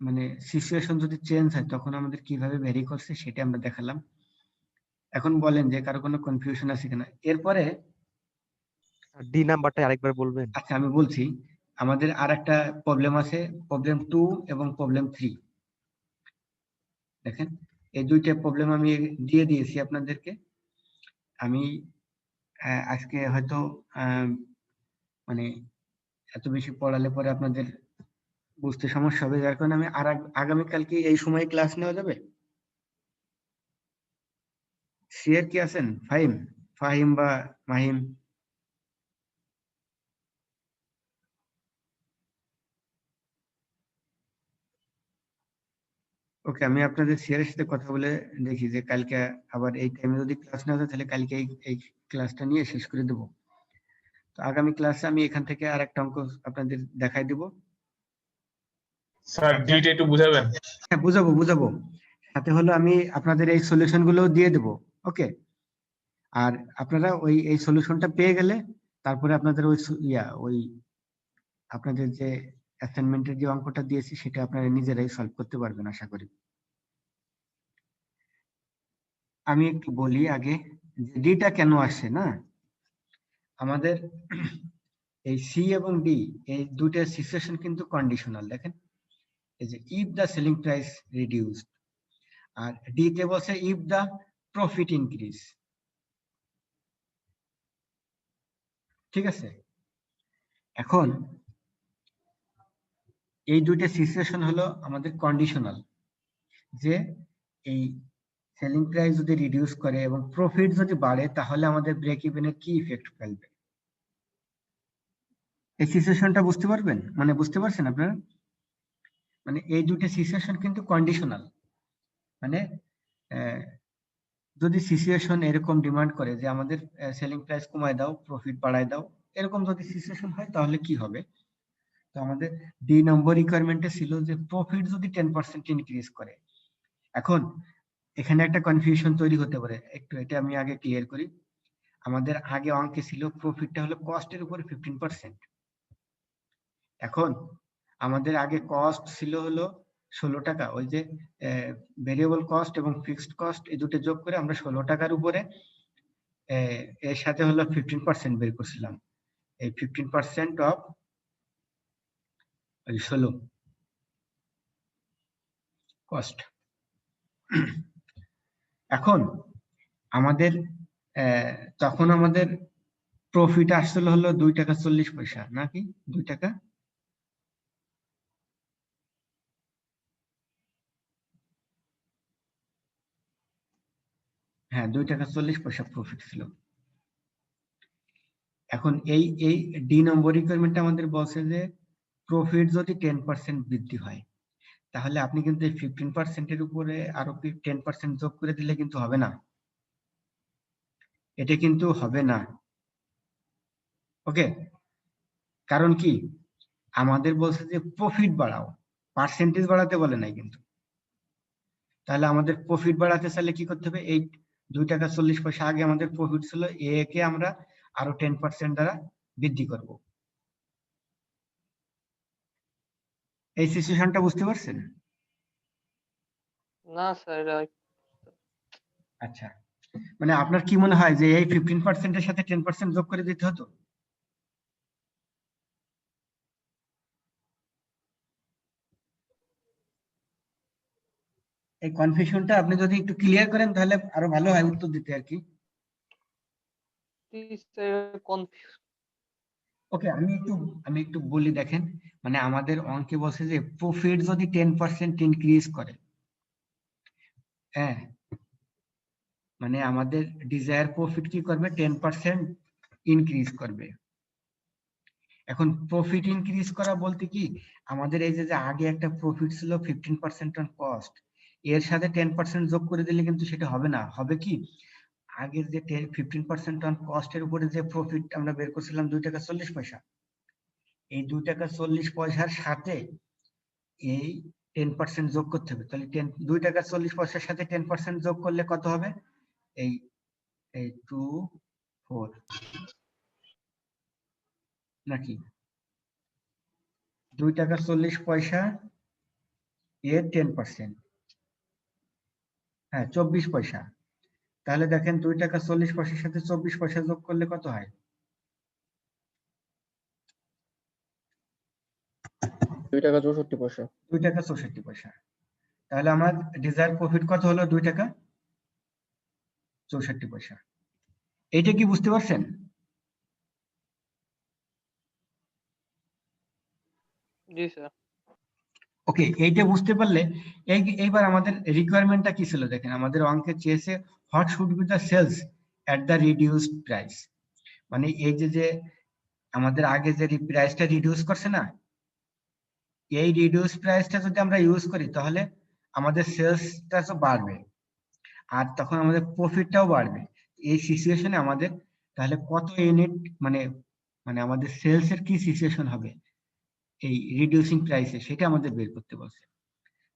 A: মানে সিচুয়েশন যদি চেঞ্জ হয় তখন আমাদের কিভাবে ভ্যারি করছে সেটা আমরা দেখালাম। এখন বলেন যে কারো কোনো কনফিউশন আছে কিনা। এরপরে
E: ডি নাম্বারটা আরেকবার বলবেন?
A: আচ্ছা আমি বলছি, আমাদের আরেকটা প্রবলেম আছে, প্রবলেম 2 এবং প্রবলেম 3। দেখেন এই দুইটা প্রবলেম আমি দিয়ে দিয়েছি আপনাদেরকে। আমি আজকে হয়তো মানে এত বেশি পড়ালে পরে আপনাদের বুঝতে সমস্যা হবে, যার কারণে আমি আগামীকালকে এই সময় ক্লাস নেওয়া যাবে। সিয়ার কি আছেন, ফাহিম বা মাহিম? ওকে, আমি আপনাদের সিয়ারের সাথে কথা বলে দেখি যে কালকে আবার এই টাইমে যদি ক্লাস নেওয়া যায় তাহলে কালকে এই ক্লাসটা নিয়ে শেষ করে দেব। তো আগামী ক্লাসে আমি এখান থেকে আর একটা অঙ্ক আপনাদের দেখাই দিব।
H: স্যার ডিটা একটু বুঝাবেন?
A: হ্যাঁ বুঝাবো। সাথে হলো আমি আপনাদের এই সলিউশন গুলো দিয়ে দেব। ওকে, আর আপনারা এই সলিউশনটা পেয়ে গেলে তারপরে আপনাদের ওই আপনাদের যে অ্যাসাইনমেন্টের যে অঙ্কটা দিয়েছি সেটা আপনারা নিজেরাই সলভ করতে পারবেন আশা করি। আমি একটু বলি আগে যে ডিটা কেন আসে না, আমাদের এই সি এবং ডি এই দুইটা সিচুয়েশন কিন্তু কন্ডিশনাল। দেখেন এই যে if the selling price reduced, আর ডি তে বলছে ইফ দ্য প্রফিট ইনক্রিজ। ঠিক আছে, এখন এই দুইটা সিচুয়েশন হলো আমাদের কন্ডিশনাল, যে এই সেলিং প্রাইস যদি রিডিউস করে এবং প্রফিট যদি বাড়ে তাহলে আমাদের ব্রেক ইভেনের কি ইফেক্ট ফেলবে। এই সিচুয়েশনটা বুঝতে পারবেন, মানে বুঝতে পারছেন আপনারা? মানে এই দুটো সিচুয়েশন কিন্তু কন্ডিশনাল, মানে যদি সিচুয়েশন এরকম ডিমান্ড করে যে আমাদের সেলিং প্রাইস কমায় দাও, প্রফিট বাড়ায় দাও, এরকম যদি সিচুয়েশন হয় তাহলে কি হবে। তো আমাদের ডি নম্বর রিকোয়ারমেন্টে ছিল যে প্রফিট যদি 10% ইনক্রিজ করে। এখন এখানে একটা কনফিউশন তৈরি হতে পারে, একটু এটা আমি আগে ক্লিয়ার করি। আমাদের আগে অঙ্কে ছিল প্রফিটটা হলো কস্টের উপরে 15%। এখন আমাদের আগে কস্ট ছিল হলো 16 টাকা, ওই যে ভেরিয়েবল কস্ট এবং ফিক্সড কস্ট এই দুটো যোগ করে আমরা 16 টাকার উপরে এর সাথে হলো 15% বের করছিলাম। এই 15% অফ 16 কস্ট। এখন আমাদের তখন আমাদের প্রফিট আসছিল হলো 2 টাকা 40 পয়সা, নাকি 2 টাকা, হ্যাঁ 2 টাকা 40 পয়সা প্রফিট ছিল। এখন এই এই ডি নম্বর রিকোয়ারমেন্ট আমাদের বলছে যে প্রফিট যদি 10% বৃদ্ধি হয় তাহলে আপনি কিন্তু এই 15% এর উপরে আরো 10% যোগ করে দিলে কিন্তু হবে না, এটা কিন্তু হবে না। ওকে, কারণ কি আমাদের বলছে যে প্রফিট বাড়াও, পার্সেন্টেজ বাড়াতে বলে নাই কিন্তু। তাহলে আমাদের প্রফিট বাড়াতে চাইলে কি করতে হবে, এই 2 টাকা 40 পয়সা আগে আমাদের প্রফিট ছিল, এ কে আমরা আরো 10% দ্বারা বৃদ্ধি করব। এই সিচুয়েশনটা বুঝতে পারছেন?
D: না স্যার,
A: আচ্ছা, মানে আপনার কি মনে হয় যে এই 15% এর সাথে 10% যোগ করে দিতে হতো? এই কনফিউশনটা আপনি যদি একটু ক্লিয়ার করেন তাহলে আরো ভালো হয় উত্তর দিতে আর কি।
D: কনফিউজ।
A: ওকে, আমি একটু বলি, দেখেন মানে আমাদের অঙ্কে বলছে যে প্রফিট যদি 10% ইনক্রিজ করে, হ্যাঁ মানে আমাদের ডিজায়ার প্রফিট কি করবে, 10% ইনক্রিজ করবে। এখন প্রফিট ইনক্রিজ করা বলতে কি আমাদের এই যে আগে একটা প্রফিট ছিল 15% অন কস্ট, এর সাথে 10% যোগ করে দিলে কিন্তু সেটা হবে না। হবে কি আগের যে 15% অন কস্টের উপরে যে প্রফিট আমরা বের করছিলাম 2 টাকা 40 পয়সা, এই 2 টাকা 40 পয়সার সাথে এই 10% যোগ করতে হবে। তাহলে 2 টাকা 40 পয়সার সাথে 10% যোগ করলে কত হবে, এই 2 4 নাকি 2 টাকা 40 পয়সা এর 10%, হ্যাঁ 24 পয়সা। তাহলে দেখেন 2 টাকা 40 পয়সার সাথে 24 পয়সা যোগ করলে কত হয়,
B: 2 টাকা 64 পয়সা।
A: 2 টাকা 64 পয়সা। তাহলে আমার ডিজায়ার প্রফিট কত হলো, 2 টাকা 64 পয়সা। এইটা কি বুঝতে পারছেন?
D: জি স্যার।
A: ওকে, এইটা বুঝতে পারলে এইবার আমাদের রিকোয়ারমেন্টটা কি ছিল, দেখেন আমাদের অঙ্কে চেয়েছে what should be the sales at the reduced price. মানে এই যে আমাদের আগে যে প্রাইসটা রিডিউস করছে না, এই রিডিউস প্রাইসটা যদি আমরা ইউজ করি তাহলে আমাদের সেলসটা তো বাড়বে আর তখন আমাদের প্রফিটটাও বাড়বে। এই সিচুয়েশনে আমাদের তাহলে কত ইউনিট মানে মানে আমাদের সেলস এর কি সিচুয়েশন হবে এই রিডিউসিং প্রাইসে, সেটা আমাদের বের করতে বলছে।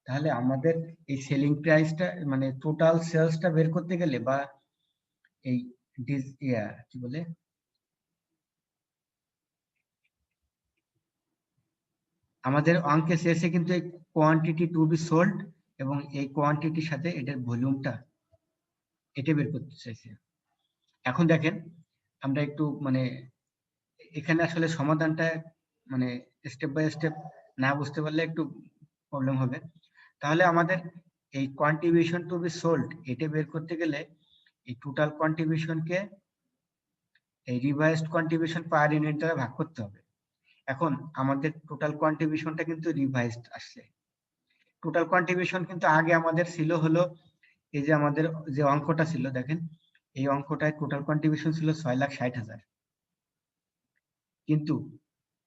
A: তাহলে আমাদের এই সেলিং প্রাইসটা মানে টোটাল সেলসটা বের করতে গেলে বা এই কি বলে আমাদের অঙ্কে শেষে কিন্তু এই কোয়ান্টিটি টু বি সোল্ড এবং এই কোয়ান্টিটির সাথে এটার ভলিউমটা এটা বের করতে চাইছি। এখন দেখেন আমরা একটু মানে এখানে আসলে সমাধানটা মানে স্টেপ বাই স্টেপ না বুঝতে পারলে একটু প্রবলেম হবে। তাহলে আমাদের এই কন্ট্রিবিউশন টু বি সোল্ড এটা বের করতে গেলে এই টোটাল কন্ট্রিবিউশনকে এই রিভাইজড কন্ট্রিবিউশন পার ইউনিট দ্বারা ভাগ করতে হবে। এখন আমাদের টোটাল কন্ট্রিবিউশনটা কিন্তু রিভাইজড আসছে। টোটাল কন্ট্রিবিউশন কিন্তু আগে আমাদের ছিল হলো এই যে আমাদের যে অঙ্কটা ছিল দেখেন, এই অঙ্কটায় টোটাল কন্ট্রিবিউশন ছিল 6,60,000, কিন্তু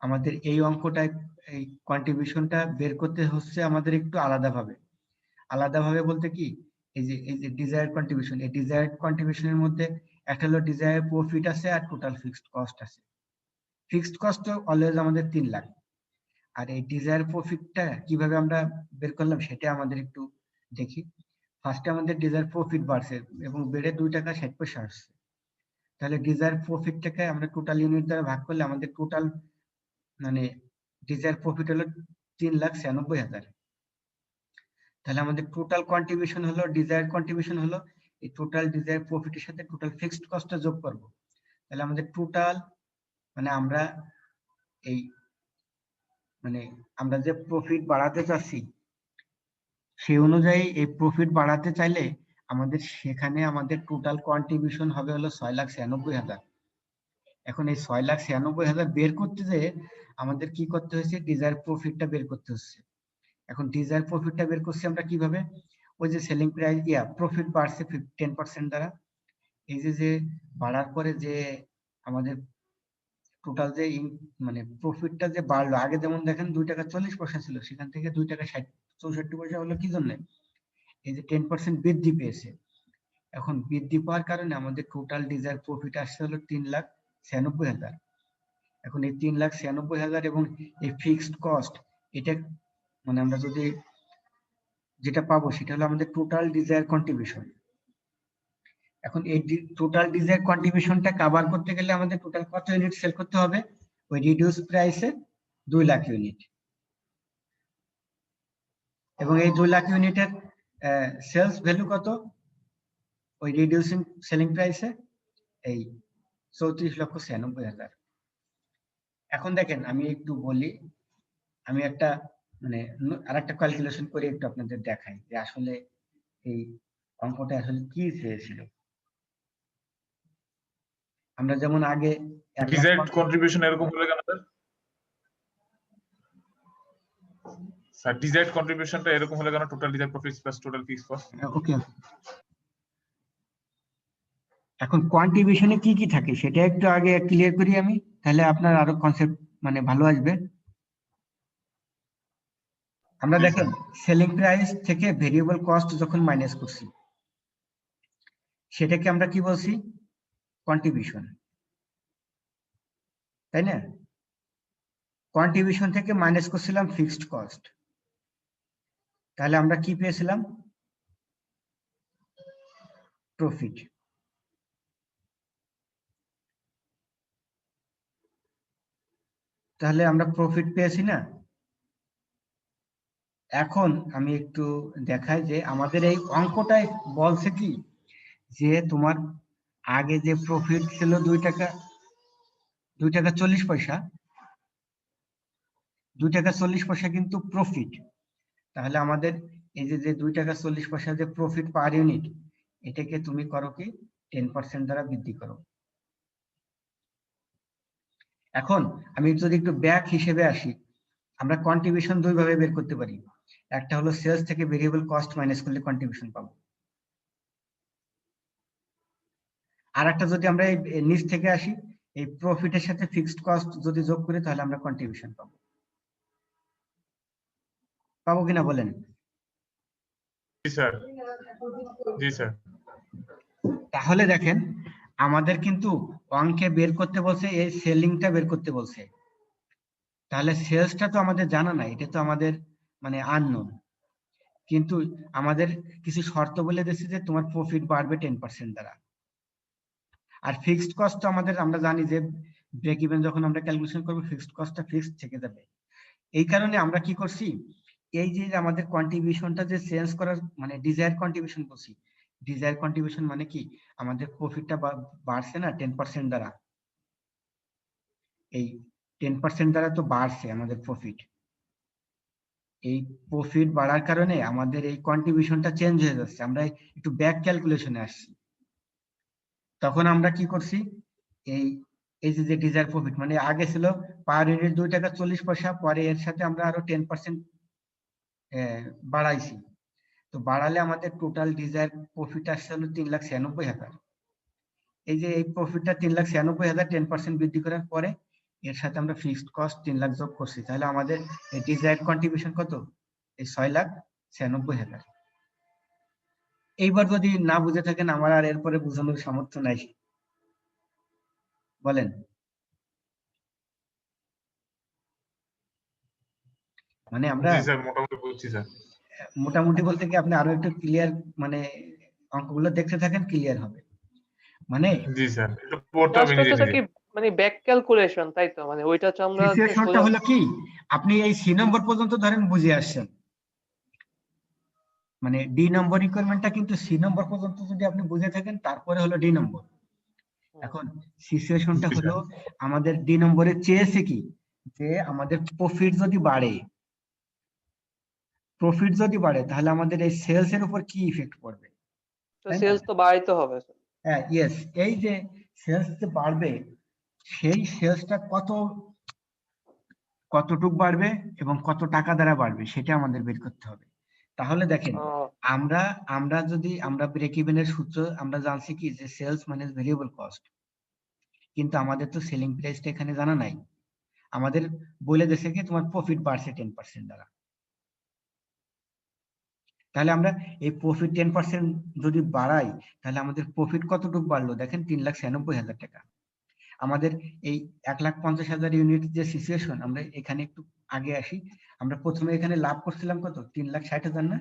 A: আমাদের এই অঙ্কটায় এই কন্ট্রিবিউশনটা বের করতে হচ্ছে আমাদের একটু আলাদাভাবে বলতে কি এই যে ডিজায়ার্ড কন্ট্রিবিউশন, এই ডিজায়ার্ড কন্ট্রিবিউশনের মধ্যে একটা হলো ডিজায়ার প্রফিট আছে আর টোটাল ফিক্সড কস্ট আছে। ফিক্সড কস্ট অলওয়েজ আমাদের 3 লাখ, আর এই ডিজায়ার প্রফিটটা কিভাবে আমরা বের করলাম সেটা আমাদের একটু দেখি। ফার্স্টে আমাদের ডিজায়ার প্রফিট বাড়ছে এবং বেড়ে 2 টাকা 60 পয়সা আসছে। তাহলে ডিজায়ার প্রফিটটাকে আমরা টোটাল ইউনিট দ্বারা ভাগ করলে আমাদের টোটাল মানে ডিজায়ার প্রফিট হলো 3,96,000। তাহলে আমাদের টোটাল কন্ট্রিবিউশন হলো ডিজায়ার কন্ট্রিবিউশন হলো এই টোটাল ডিজায়ার প্রফিটের সাথে টোটাল ফিক্সড কস্টটা যোগ করব। তাহলে আমাদের টোটাল মানে আমরা এই মানে আমরা যে প্রফিট বাড়াতে চাচ্ছি সেই অনুযায়ী এই প্রফিট বাড়াতে চাইলে আমাদের সেখানে আমাদের টোটাল কন্ট্রিবিউশন হবে হলো 6,96,000। এখন এই 6,96,000 বের করতে যে আমাদের কি করতে হয়েছে, ডিজায়ার প্রফিটটা বের করতে হচ্ছে। এখন ডিজায়ার প্রফিটটা বের করছি আমরা কিভাবে, ওই যে সেলিং প্রাইস প্রফিট বাড়ছে 10% দ্বারা, এই যে বাড়ার পরে যে আমাদের টোটাল যে মানে প্রফিটটা যে বাড়লো, আগে যেমন দেখেন 2 টাকা 40 পয়সা ছিল, সেখান থেকে 2 টাকা 64 পয়সা হলো কি জন্য, এই যে 10% বৃদ্ধি পেয়েছে। এখন বৃদ্ধি পাওয়ার কারণে আমাদের টোটাল ডিজায়ার প্রফিট আসছে হলো 3,96,000। এখন এই 3,96,000 এবং এই ফিক্সড কস্ট এটা মানে আমরা যদি যেটা পাবো সেটা হলো আমাদের টোটাল ডিজায়ার কন্ট্রিবিউশন। এখন এই টোটাল ডিজায়ার কন্ট্রিবিউশনটা কভার করতে গেলে আমাদের টোটাল কত ইউনিট সেল করতে হবে, ওই রিডিউস প্রাইসে 2 লাখ ইউনিট, এবং এই 2 লাখ ইউনিটের সেলস ভ্যালু কত, ওই রিডিউসিং সেলিং প্রাইসে এই 34,96,000। এখন দেখেন আমি একটু বলি, আমি একটা মানে আরেকটা ক্যালকুলেশন করে একটু আপনাদের দেখাই যে আসলে এই অঙ্কটা আসলে কি চেয়েছিল। আমরা যেমন আগে
H: ডিজায়ার্ড কন্ট্রিবিউশন এরকম হলে কেন স্যার? স্যার ডিজায়ার্ড কন্ট্রিবিউশনটা এরকম হলে কেন, total desired profits plus total fixed cost?
A: Okay, এখন কন্ট্রিবিউশনে কি কি থাকে সেটা একটু আগে ক্লিয়ার করি আমি, তাহলে আপনার আরো কনসেপ্ট মানে ভালো আসবে। আমরা দেখেন সেলিং প্রাইস থেকে ভেরিয়েবল কস্ট যখন মাইনাস করছি সেটাকে আমরা কি বলছি, কন্ট্রিবিউশন, তাই না? কন্ট্রিবিউশন থেকে মাইনাস করছিলাম ফিক্সড কস্ট, তাহলে আমরা কি পেয়েছিলাম, প্রফিট। তাহলে আমরা প্রফিট পেয়েছি না। এখন আমি একটু দেখাই যে আমাদের এই অঙ্কটায় বলছে কি যে তোমার আগে যে প্রফিট ছিল 2 টাকা 40 পয়সা, 2 টাকা 40 পয়সা কিন্তু প্রফিট। তাহলে আমাদের এই যে 2 টাকা 40 পয়সা যে প্রফিট পার ইউনিট, এটাকে তুমি করো কি 10% দ্বারা বৃদ্ধি করো। এখন আমি যদি একটু ব্যাক হিসেবে আসি, আমরা কন্ট্রিবিউশন দুই ভাবে বের করতে পারি। একটা হলো সেলস থেকে ভেরিয়েবল কস্ট মাইনাস করলে কন্ট্রিবিউশন পাবো, আর একটা যদি আমরা এই নিচ থেকে আসি, এই প্রফিটের সাথে ফিক্সড কস্ট যদি যোগ করি তাহলে আমরা কন্ট্রিবিউশন পাবো। পাবো কিনা বলেন?
H: জি স্যার, জি স্যার।
A: তাহলে দেখেন আমাদের কিন্তু অঙ্কে বের করতে বলছে এই সেলিংটা বের করতে বলছে, তাহলে সেলসটা তো আমাদের জানা নাই, এটা তো আমাদের মানে আননোন, কিন্তু আমাদের কিছু শর্ত বলে দিয়েছে যে তোমার প্রফিট বাড়বে 10% দ্বারা। আর ফিক্সড কস্ট তো আমাদের আমরা জানি যে ব্রেক ইভেন যখন আমরা ক্যালকুলেশন করব ফিক্সড কস্টটা ফিক্সড থেকে যাবে। এই কারণে আমরা কি করছি, এই যে আমাদের কন্ট্রিবিউশনটা যে চেঞ্জ করার মানে ডিজায়ার কন্ট্রিবিউশন করছি, ডিজায়ার কন্ট্রিবিউশন মানে কি, আমাদের প্রফিটটা বাড়ছে না 10% দ্বারা, এই 10% দ্বারা তো বাড়ছে আমাদের প্রফিট। এই প্রফিট বাড়ার কারণে আমাদের এই কন্ট্রিবিউশনটা চেঞ্জ হয়ে যাচ্ছে, আমরা একটু ব্যাক ক্যালকুলেশনে আসছি। তখন আমরা কি করছি, এই এই যে ডিজায়ার প্রফিট মানে আগে ছিল পার ইউনিট 2 টাকা 40 পয়সা, পরে এর সাথে আমরা আরো 10% বাড়াইছি। তো বাড়ালে আমাদের টোটাল ডিজায়ার প্রফিট আসছে হলো 3,96,000। এই যে এই প্রফিটটা 3,96,000 10% বৃদ্ধি করার পরে এর সাথে আমরা ফিক্সড কস্ট 3 লাখ যোগ করছি, তাহলে আমাদের ডিজায়ার কন্ট্রিবিউশন কত, এই 6,96,000। এইবার যদি না বুঝে থাকেন আমার আর এরপরে বোঝানোর সামর্থ্য নাই, বলেন। মানে আমরা
H: জি স্যার, মোটামুটি বুঝছি স্যার।
A: মোটামুটি বলতে কি আপনি আরো একটু ক্লিয়ার, মানে অঙ্কগুলো দেখতে থাকেন, ক্লিয়ার হবে। মানে
H: জি স্যার, একটু পড়তে হবে
D: জাস্ট
H: নিজে
D: হচ্ছে
H: নিজে।
D: কি মানে ব্যাক ক্যালকুলেশন, তাই তো? মানে ওইটা হচ্ছে আমরা
A: সিচুয়েশনটা হলো কি, আপনি এই সি নম্বর পর্যন্ত ধরেন বুঝে আসছেন, মানে ডি নম্বর রিকোয়ারমেন্টটা কিন্তু সি নম্বর পর্যন্ত যদি আপনি বুঝে থাকেন, তারপরে হলো ডি নম্বর। এখন সিচুয়েশনটা
H: জি
A: হলো
H: স্যার।
A: আমাদের ডি নম্বরে চেয়েছে কি, যে আমাদের প্রফিট যদি বাড়ে, প্রফিট যদি বাড়ে তাহলে আমাদের এই সেলস এর উপর কি ইফেক্ট পড়বে,
D: তো
A: তাই না?
D: সেলস তো বাড়াইতে হবে।
A: হ্যাঁ, ইয়েস, এই যে সেলস যে বাড়বে, সেই সেলসটা কতটুক বাড়বে এবং কত টাকা দ্বারা বাড়বে সেটা আমাদের বের করতে হবে। তাহলে দেখেন, আমরা আমরা ব্রেক ইভেনের সূত্র আমরা জানছি কি, যে সেলস মাইনাস ভেরিয়েবল কস্ট, কিন্তু আমাদের তো সেলিং প্রাইসটা এখানে জানা নাই। আমাদের বলে দিয়েছে কি তোমার প্রফিট বাড়ছে 10% দ্বারা। তাহলে আমরা এই প্রফিট 10% যদি বাড়াই, তাহলে আমাদের প্রফিট কতটুকু বাড়লো দেখেন, 3,96,000 টাকা। আমাদের এই 1,50,000 ইউনিট যে সিচুয়েশন, আমরা এখানে একটু আগে আসি। আমরা প্রথমে এখানে লাভ করছিলাম কত, 3,60,000 না,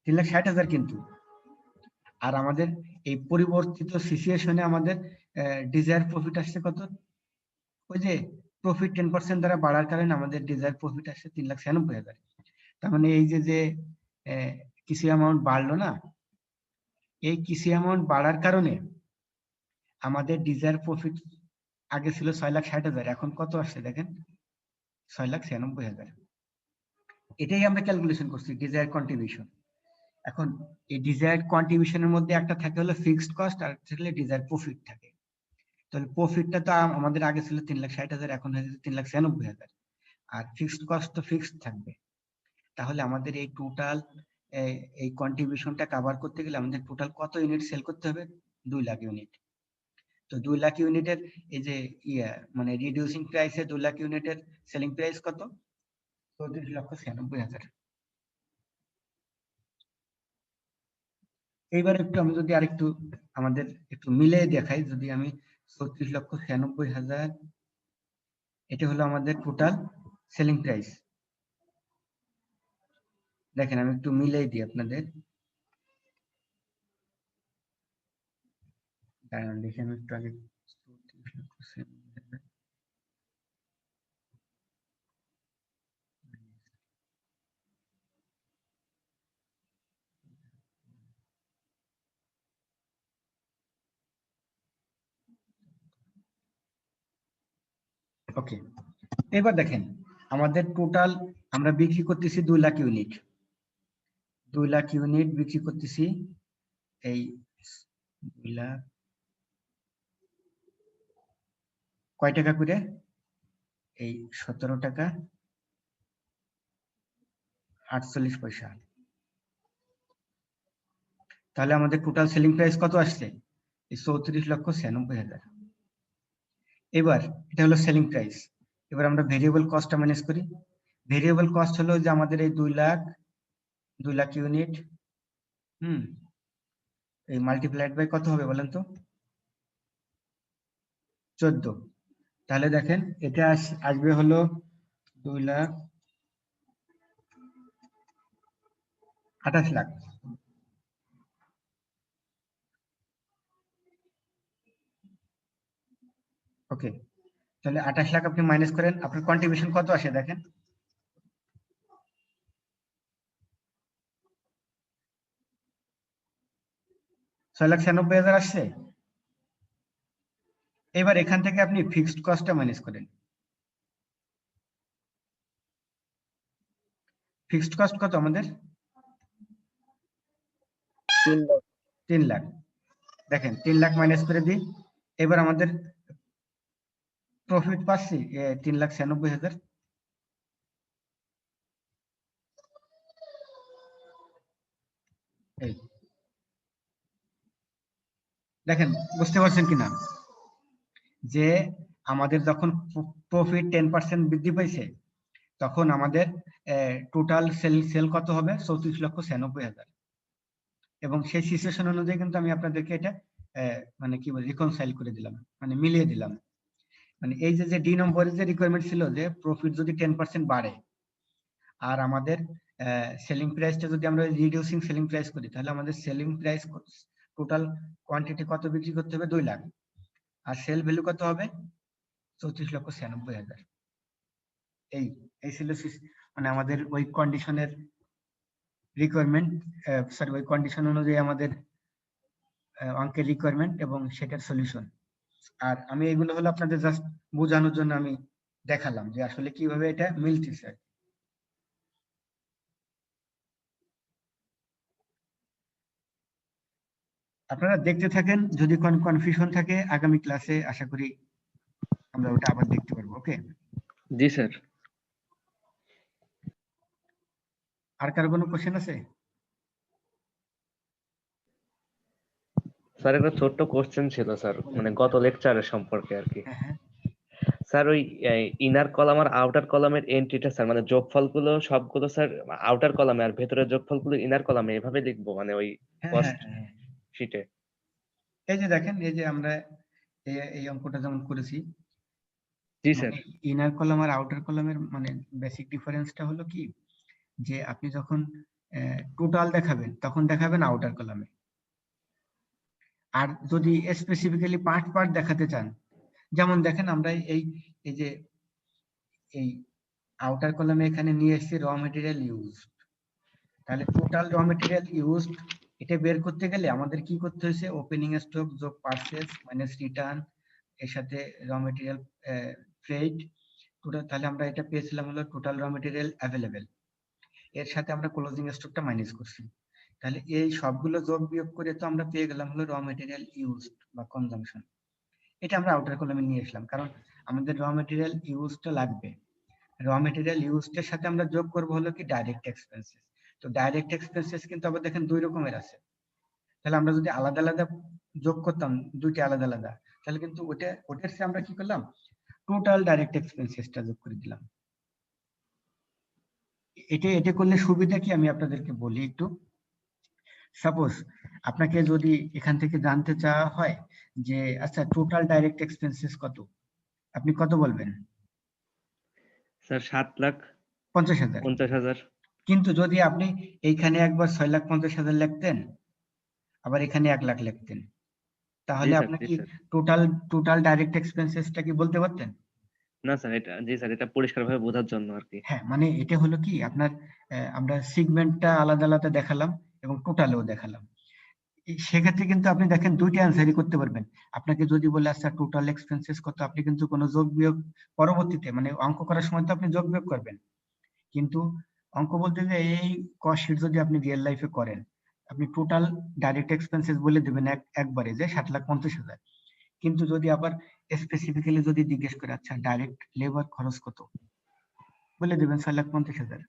A: 3,60,000 কিন্তু। আর আমাদের এই পরিবর্তিত সিচুয়েশনে আমাদের ডিজায়ার প্রফিট আসছে কত, ওই যে প্রফিট 10% দ্বারা বাড়ার কারণে আমাদের ডিজায়ার প্রফিট আসছে 3,96,000। তার মানে এই যে কিছু অ্যামাউন্ট বাড়লো না, এই কিছু অ্যামাউন্ট বাড়ার কারণে আমাদের ডিজায়ার প্রফিট আগে ছিল 6,60,000, এখন কত আসছে দেখেন, 6,96,000। এটাই আমরা ক্যালকুলেশন করছি ডিজায়ার কন্ট্রিবিউশন। এখন এই ডিজায়ার কন্ট্রিবিউশনের মধ্যে একটা থাকে হলো ফিক্সড কস্ট, আর একটা হলো ডিজায়ার প্রফিট থাকে। তাহলে প্রফিটটা তো আমাদের আগে ছিল 3,60,000, এখন হয়েছে 3,96,000, আর ফিক্সড কস্ট তো ফিক্সড থাকবে। তাহলে আমাদের এই টোটাল এই কন্ট্রিবিউশনটা কভার করতে গেলে আমাদের টোটাল কত ইউনিট সেল করতে হবে, 2 লাখ ইউনিট। তো 2 লাখ ইউনিটের এই যে মানে রিডিউসিং প্রাইসে 2 লাখ ইউনিটের সেলিং প্রাইস কত, 34,96,000। এইবার একটু আমি যদি আরেকটু আমাদের একটু মিলে দেখাই, যদি আমি 34,96,000, এটা হলো আমাদের টোটাল সেলিং প্রাইস। দেখেন আমি একটু মিলাই দিই আপনাদের, দাঁড়ান দেখি আমি একটু আগে। ওকে, এবার দেখেন আমাদের টোটাল আমরা বিক্রি করতেছি 2 লাখ ইউনিট, 2 লাখ ইউনিট বিক্রি করতেছি। এই 2 লাখ কয় টাকা করে, এই 17 টাকা 48 পয়সা। তাহলে আমাদের টোটাল সেলিং প্রাইস কত আসছে, 34,96,000। এবার এটা হলো সেলিং প্রাইস। এবার আমরা ভেরিয়েবল কস্টটা ম্যানেজ করি। ভেরিয়েবল কস্ট হলো যে আমাদের এই 2 লাখ ইউনিট, এই মাল্টিপ্লাইড বাই কত হবে বলেন তো, 14। তাহলে দেখেন এটা আসবে হলো 2,28,00,000। ওকে, তাহলে 28 লাখ আপনি মাইনাস করেন, আপনার কন্ট্রিবিউশন কত আসে দেখেন, 6,96,000 আসছে। এবার এখান থেকে আপনি ফিক্সড কস্টটা মাইনাস করেন। ফিক্সড কস্ট কত আমাদের?
G: 3 লাখ।
A: 3 লাখ। দেখেন 3 লাখ মাইনাস করে দিই। এবার আমাদের প্রফিট পাচ্ছি 3,96,000। এই দেখেন বুঝতে পারছেন কিনা যে আমাদের যখন প্রফিট 10% বৃদ্ধি পাইছে তখন আমাদের টোটাল সেল কত হবে? 34,96,000। এবং সেই সিচুয়েশন অনুযায়ী কিন্তু আমি আপনাদেরকে এটা মানে কি বলে রিকনসাইল করে দিলাম, মানে মিলিয়ে দিলাম। মানে এই যে ডি নম্বরের যে রিকোয়ারমেন্ট ছিল যে প্রফিট যদি 10% বাড়ে আর আমাদের সেলিং প্রাইসটা যদি আমরা রিডিউসিং সেলিং প্রাইস করি তাহলে আমাদের সেলিং প্রাইস টোটাল কোয়ান্টিটি কত বিক্রি করতে হবে? 2 লাখ। আর সেল ভ্যালু কত হবে? 34,96,000। এই ছিল মানে আমাদের ওই কন্ডিশনের রিকোয়ারমেন্ট, সরি ওই কন্ডিশন অনুযায়ী আমাদের অঙ্কের রিকোয়ারমেন্ট এবং সেটার সলিউশন। আর আমি এগুলো হলো আপনাদের জাস্ট বোঝানোর জন্য আমি দেখালাম যে আসলে কিভাবে এটা মিলতেছে। আপনারা দেখতে থাকেন, যদি কোনো কনফিউশন থাকে আগামী ক্লাসে আশা করি আমরা ওটা আবার দেখতে পারবো। ওকে,
C: জি স্যার।
A: আর কারো কোনো কোশ্চেন আছে?
C: স্যার একটা ছোট্ট কোশ্চেন ছিল স্যার, মানে গত লেকচারের সম্পর্কে আর কি।
A: হ্যাঁ হ্যাঁ
C: স্যার ওই ইনার কলাম আর আউটার কলামের এন্ট্রিটা স্যার, মানে যোগফলগুলো সবগুলো স্যার আউটার কলামে আর ভেতরের যোগফলগুলো ইনার কলামে এভাবে লিখবো, মানে ওই
A: হ্যাঁ
C: কস্ট
A: হ্যাঁ।
C: শিটে।
A: এই যে দেখেন, এই যে আমরা এই অঙ্কটা যেমন করেছি,
C: জি স্যার।
A: মানে ইনার কলাম আর আউটার কলামের মানে বেসিক ডিফারেন্সটা হলো কি যে আপনি যখন টোটাল দেখাবেন তখন দেখাবেন আউটার কলামে, আর যদি স্পেসিফিক্যালি পার্ট পার্ট দেখাতে চান, যেমন দেখেন আমরা এই যে এই আউটার কলামে এখানে নিয়ে এসেছি র মেটেরিয়াল ইউজ, তাহলে টোটাল র মেটেরিয়াল ইউজ এটা বের করতে গেলে আমাদের কি করতে হয়েছে? ওপেনিং স্টক যোগ পারচেজ মাইনাস রিটার্ন এর সাথে র মেটেরিয়াল ফ্রেট টোটাল, তাহলে আমরা এটা পেয়েছিলাম হলো টোটাল র মেটেরিয়াল অ্যাভেলেবেল, এর সাথে আমরা ক্লোজিং স্টকটা মাইনাস করছি। তাহলে এই সবগুলো যোগ বিয়োগ করে তো আমরা পেয়ে গেলাম হলো র মেটেরিয়াল ইউজড বা কনজাম্পশন। এটা আমরা আউটার কলামে নিয়ে আসলাম কারণ আমাদের র মেটেরিয়াল ইউজটা লাগবে। র মেটেরিয়াল ইউজড-এর সাথে আমরা যোগ করব হলো কি ডাইরেক্ট এক্সপেন্সেস। তো ডাইরেক্ট এক্সপেন্সেস কিন্তু আবার দেখেন দুই রকমের আছে, তাহলে আমরা যদি আলাদা আলাদা যোগ করতাম দুইটা আলাদা আলাদা, তাহলে কিন্তু ওটার সাথে আমরা কি করলাম? টোটাল ডাইরেক্ট এক্সপেন্সেসটা যোগ করে দিলাম। এটা করলে সুবিধা কি আমি আপনাদেরকে বলি একটু। সাপোজ আপনাকে যদি এখান থেকে জানতে চাওয়া হয় যে আচ্ছা টোটাল ডাইরেক্ট এক্সপেন্সেস কত, আপনি কত বলবেন?
C: স্যার
A: 50,000।
C: 7,50,000।
A: কিন্তু যদি আপনি এইখানে একবার 6,50,000 লিখতেন আবার এখানে 1 লাখ লিখতেন, তাহলে
C: স্যার,
A: আপনি
C: জি
A: কি
C: স্যার।
A: টোটাল ডাইরেক্ট এক্সপেন্সেসটা কি বলতে পারতেন?
C: না স্যার, এটা জি স্যার, এটা পরিষ্কারভাবে বোঝার জন্য আর কি।
A: হ্যাঁ, মানে এটা হলো কি আপনার আমরা সিগমেন্টটা আলাদা আলাদা দেখালাম এবং টোটালেও দেখালাম। সেক্ষেত্রে কিন্তু আপনি দেখেন দুইটা অ্যান্সারই করতে পারবেন। আপনাকে যদি বলে আচ্ছা টোটাল এক্সপেন্সেস কত, আপনি কিন্তু কোনো যোগ বিয়োগ পরবর্তীতে মানে অঙ্ক করার সময় তো আপনি যোগ বিয়োগ করবেন, কিন্তু অঙ্ক বলতে যে এই কস্ট শিট যদি আপনি রিয়েল লাইফে করেন আপনি টোটাল ডাইরেক্ট এক্সপেন্সেস বলে দেবেন একবারে যে 7,50,000। কিন্তু যদি আবার স্পেসিফিক্যালি যদি জিজ্ঞেস করে আচ্ছা ডাইরেক্ট লেবার খরচ কত, বলে দেবেন 6,50,000।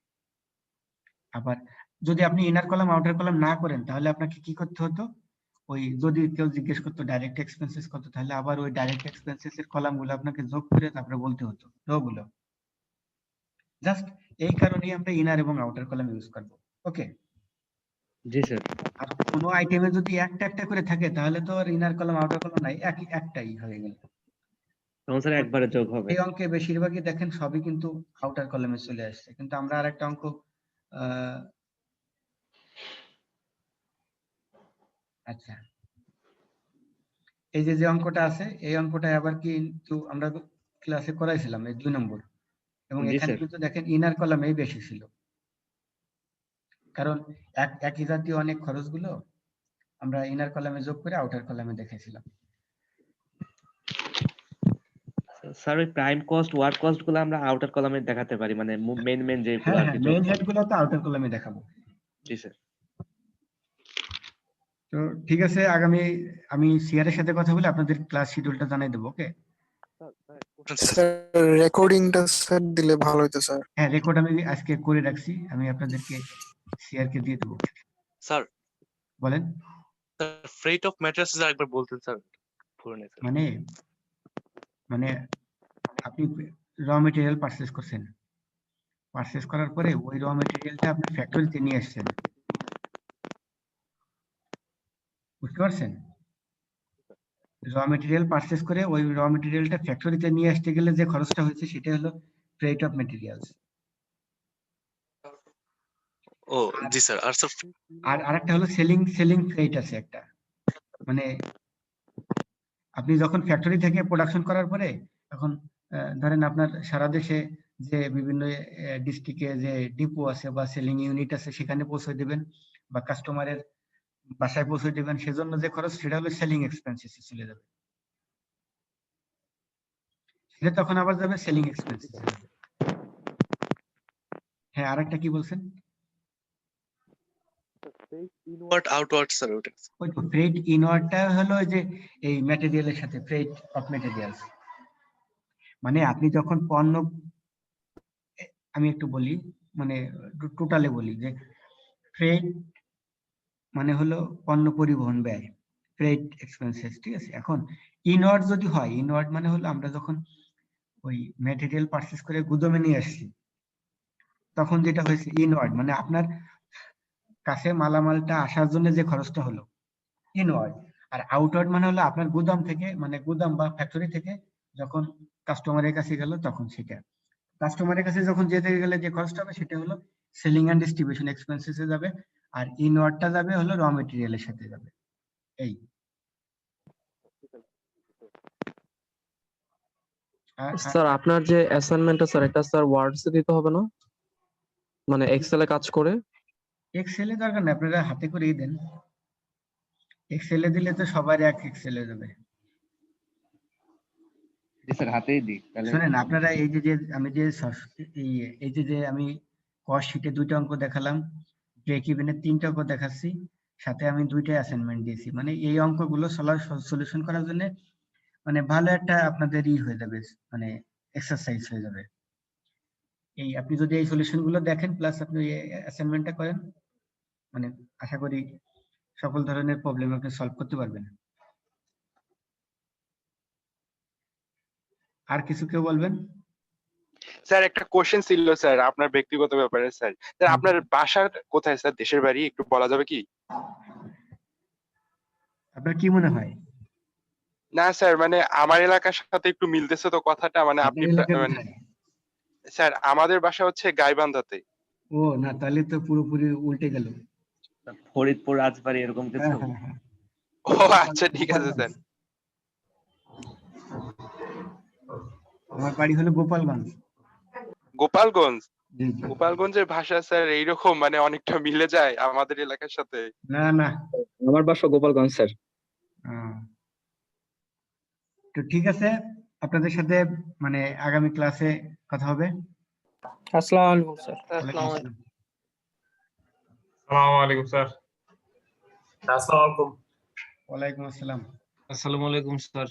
A: আবার যদি আপনি ইনার কলাম আউটার কলাম না করেন তাহলে আপনাকে কি করতে হতো? ওই যদি কেউ জিজ্ঞেস করতো ডাইরেক্ট এক্সপেন্সেস কত, তাহলে আবার ওই ডাইরেক্ট এক্সপেন্সেস এর কলাম গুলো আপনাকে যোগ করে তারপরে বলতে হতো রো গুলো। জাস্ট এই কারণেই আমরা ইনার এবং আউটার কলাম ইউজ করব। ওকে,
C: জি স্যার।
A: আর কোনো আইটেমে যদি একটা একটা করে থাকে তাহলে তো আর ইনার কলাম আউটার কলাম নাই, একটাই হয়ে গেল।
C: তখন স্যার একবারে যোগ হবে।
A: এই অঙ্কে বেশিরভাগই দেখেন সবই কিন্তু আউটার কলামে চলে আসছে, কিন্তু আমরা আরেকটা অঙ্ক আচ্ছা এই যে অঙ্কটা আছে এই অঙ্কটা আবার কিন্তু আমরা ক্লাসে করাইছিলাম এই 2 নম্বর, এবং
C: জি
A: এখানে
C: স্যার।
A: কিন্তু দেখেন ইনার কলামেই বেশি ছিল কারণ একই জাতীয় অনেক খরচগুলো আমরা ইনার কলামে যোগ করে আউটার কলামে দেখাইছিলাম।
C: স্যার ওই প্রাইম কস্ট ওয়ার্ক কস্ট গুলো আমরা আউটার কলামে দেখাতে পারি, মানে মেন যেগুলো
A: হ্যাঁ
C: আর
A: হ্যাঁ,
C: কি
A: মেইন
C: যোগফল।
A: হেড গুলো তো আউটার কলামে দেখাবো।
C: জি স্যার।
A: তো ঠিক আছে, আমি সিআর এর সাথে কথা বলে আপনাদের ক্লাস শিডিউলটা জানাই দেবো। ওকে
I: স্যার রেকর্ডিংটা স্যার দিলে ভালো হতো স্যার।
A: হ্যাঁ, রেকর্ড আমি আজকে করে রাখছি, আমি আপনাদেরকে সিআর কে দিয়ে দেবো।
F: স্যার
A: বলেন।
F: ফ্রেট অফ ম্যাটেরিয়ালস একবার বলতেন স্যার, ভুলে নাই স্যার।
A: মানে আপনি র মেটেরিয়াল পারচেজ করছেন, পারচেজ করার পরে ওই র মেটেরিয়ালটা আপনি ফ্যাক্টরিতে নিয়ে আসছেন, বুঝতে পারছেন? র মেটেরিয়াল পারচেজ করে ওই র মেটেরিয়ালটা ফ্যাক্টরিতে নিয়ে আসতে গেলে যে খরচটা হয়েছে সেটা হলো ফ্রেট অফ মেটেরিয়ালস।
F: ও জি স্যার। আর স্যার
A: আর আরেকটা হলো সেলিং ফ্রেট আছে একটা, মানে আপনি যখন ফ্যাক্টরি থেকে প্রোডাকশন করার পরে এখন ধরেন আপনার সারা দেশে যে বিভিন্ন ডিস্ট্রিক্টে যে ডিপো আছে বা সেলিং ইউনিট আছে সেখানে পৌঁছে দেবেন বা কাস্টমারের বাসায় পৌঁছে দেবেন, সেজন্য যে খরচ সেটা হলো সেলিং এক্সপেন্সেস চলে যাবে, সেটা তখন আবার যাবে সেলিং এক্সপেন্সেস। হ্যাঁ, আরেকটা কি বলছেন?
F: ইনওয়ার্ড আউটওয়ার্ড স্যার ওটা।
A: ওই তো ফ্রেট ইনওয়ার্ডটা হলো যে এই ম্যাটেরিয়ালের সাথে ফ্রেট অফ ম্যাটেরিয়ালস, মানে আপনি যখন পণ্য, আমি একটু বলি মানে টোটালে বলি যে ফ্রেট মানে হলো পণ্য পরিবহন ব্যয়, ফ্রেট এক্সপেন্সেস, ঠিক আছে? এখন ইনওয়ার্ড যদি হয়, ইনওয়ার্ড মানে হলো আমরা যখন ওই ম্যাটেরিয়াল পারচেজ করে গুদামে নিয়ে আসছি তখন যেটা হয়েছে ইনওয়ার্ড, মানে আপনার কাছে মালামালটা আসার জন্য যে খরচটা হলো ইনওয়ার্ড। আর আউটওয়ার্ড মানে হলো আপনার গুদাম থেকে, মানে গুদাম বা ফ্যাক্টরি থেকে যখন কাস্টমারের কাছে গেল তখন সেটা, কাস্টমারের কাছে যখন যেতে গেলে যে খরচটা হবে সেটা হলো সেলিং এন্ড ডিস্ট্রিবিউশন এক্সপেন্সেসে যাবে, আর ইনওয়ার্ডটা যাবে হলো র মেটেরিয়ালের সাথে যাবে। এই
B: স্যার আপনার যে অ্যাসাইনমেন্টটা স্যার এটা স্যার ওয়ার্ডসে দিতে হবে না, মানে এক্সেলে কাজ করে?
A: এক্সেলে দরকার নেই, আপনারা হাতে করেই দেন। এক্সেলে দিলে তো সবার এক এক্সেলে যাবে।
C: জি স্যার, হাতেই দিই তাহলে।
A: শুনেন, আপনারা এই যে আমি যে এই যে আমি কস্ট শিটে 2টা অঙ্ক দেখালাম, ব্রেক ইভেনের 3টা অঙ্ক দেখাচ্ছি, সাথে আমি 2টা অ্যাসাইনমেন্ট দিয়েছি, মানে এই অঙ্কগুলো সলিউশন করার জন্য মানে ভালো একটা আপনাদের হয়ে যাবে, মানে এক্সারসাইজ হয়ে যাবে। এই আপনি যদি এই সলিউশন গুলো দেখেন প্লাস আপনি অ্যাসাইনমেন্টটা করেন, মানে আশা করি সকল ধরনের প্রবলেম আপনি সলভ করতে পারবেন। আর কিছু কেউ বলবেন?
J: স্যার একটা কোশ্চেন ছিল স্যার আপনার ব্যক্তিগত ব্যাপারে স্যার। স্যার আপনার বাসার কোথায় স্যার, দেশের বাড়ি একটু বলা যাবে কি?
A: আপনার কি মনে হয়?
J: না স্যার মানে আমার এলাকার সাথে একটু মিলতেছে তো কথাটা, মানে আপনি
A: আপনার এলাকা
J: মানে
A: কোথায়?
J: স্যার আমাদের বাসা হচ্ছে গাইবান্ধাতে।
A: ও না, তাহলে তো পুরোপুরি উল্টে গেল।
C: ফরিদপুর, রাজবাড়ী এরকম কিছু।
A: হ্যাঁ হ্যাঁ হ্যাঁ,
J: ও আচ্ছা ঠিক আছে স্যার।
A: আমার বাড়ি হলো গোপালগঞ্জ।
J: গোপালগঞ্জ?
A: জি জি।
J: গোপালগঞ্জের ভাষা স্যার এইরকম মানে অনেকটা মিলে যায় আমাদের এলাকার সাথে।
A: না না,
B: আমার বাসা গোপালগঞ্জ স্যার।
A: তো ঠিক আছে, আপনাদের সাথে মানে আগামী ক্লাসে কথা হবে।
I: আসসালামু আলাইকুম স্যার।
D: আসসালামু আলাইকুম।
H: আসসালামু আলাইকুম স্যার।
A: ওয়ালাইকুম আসসালাম।
E: আসসালামু আলাইকুম স্যার।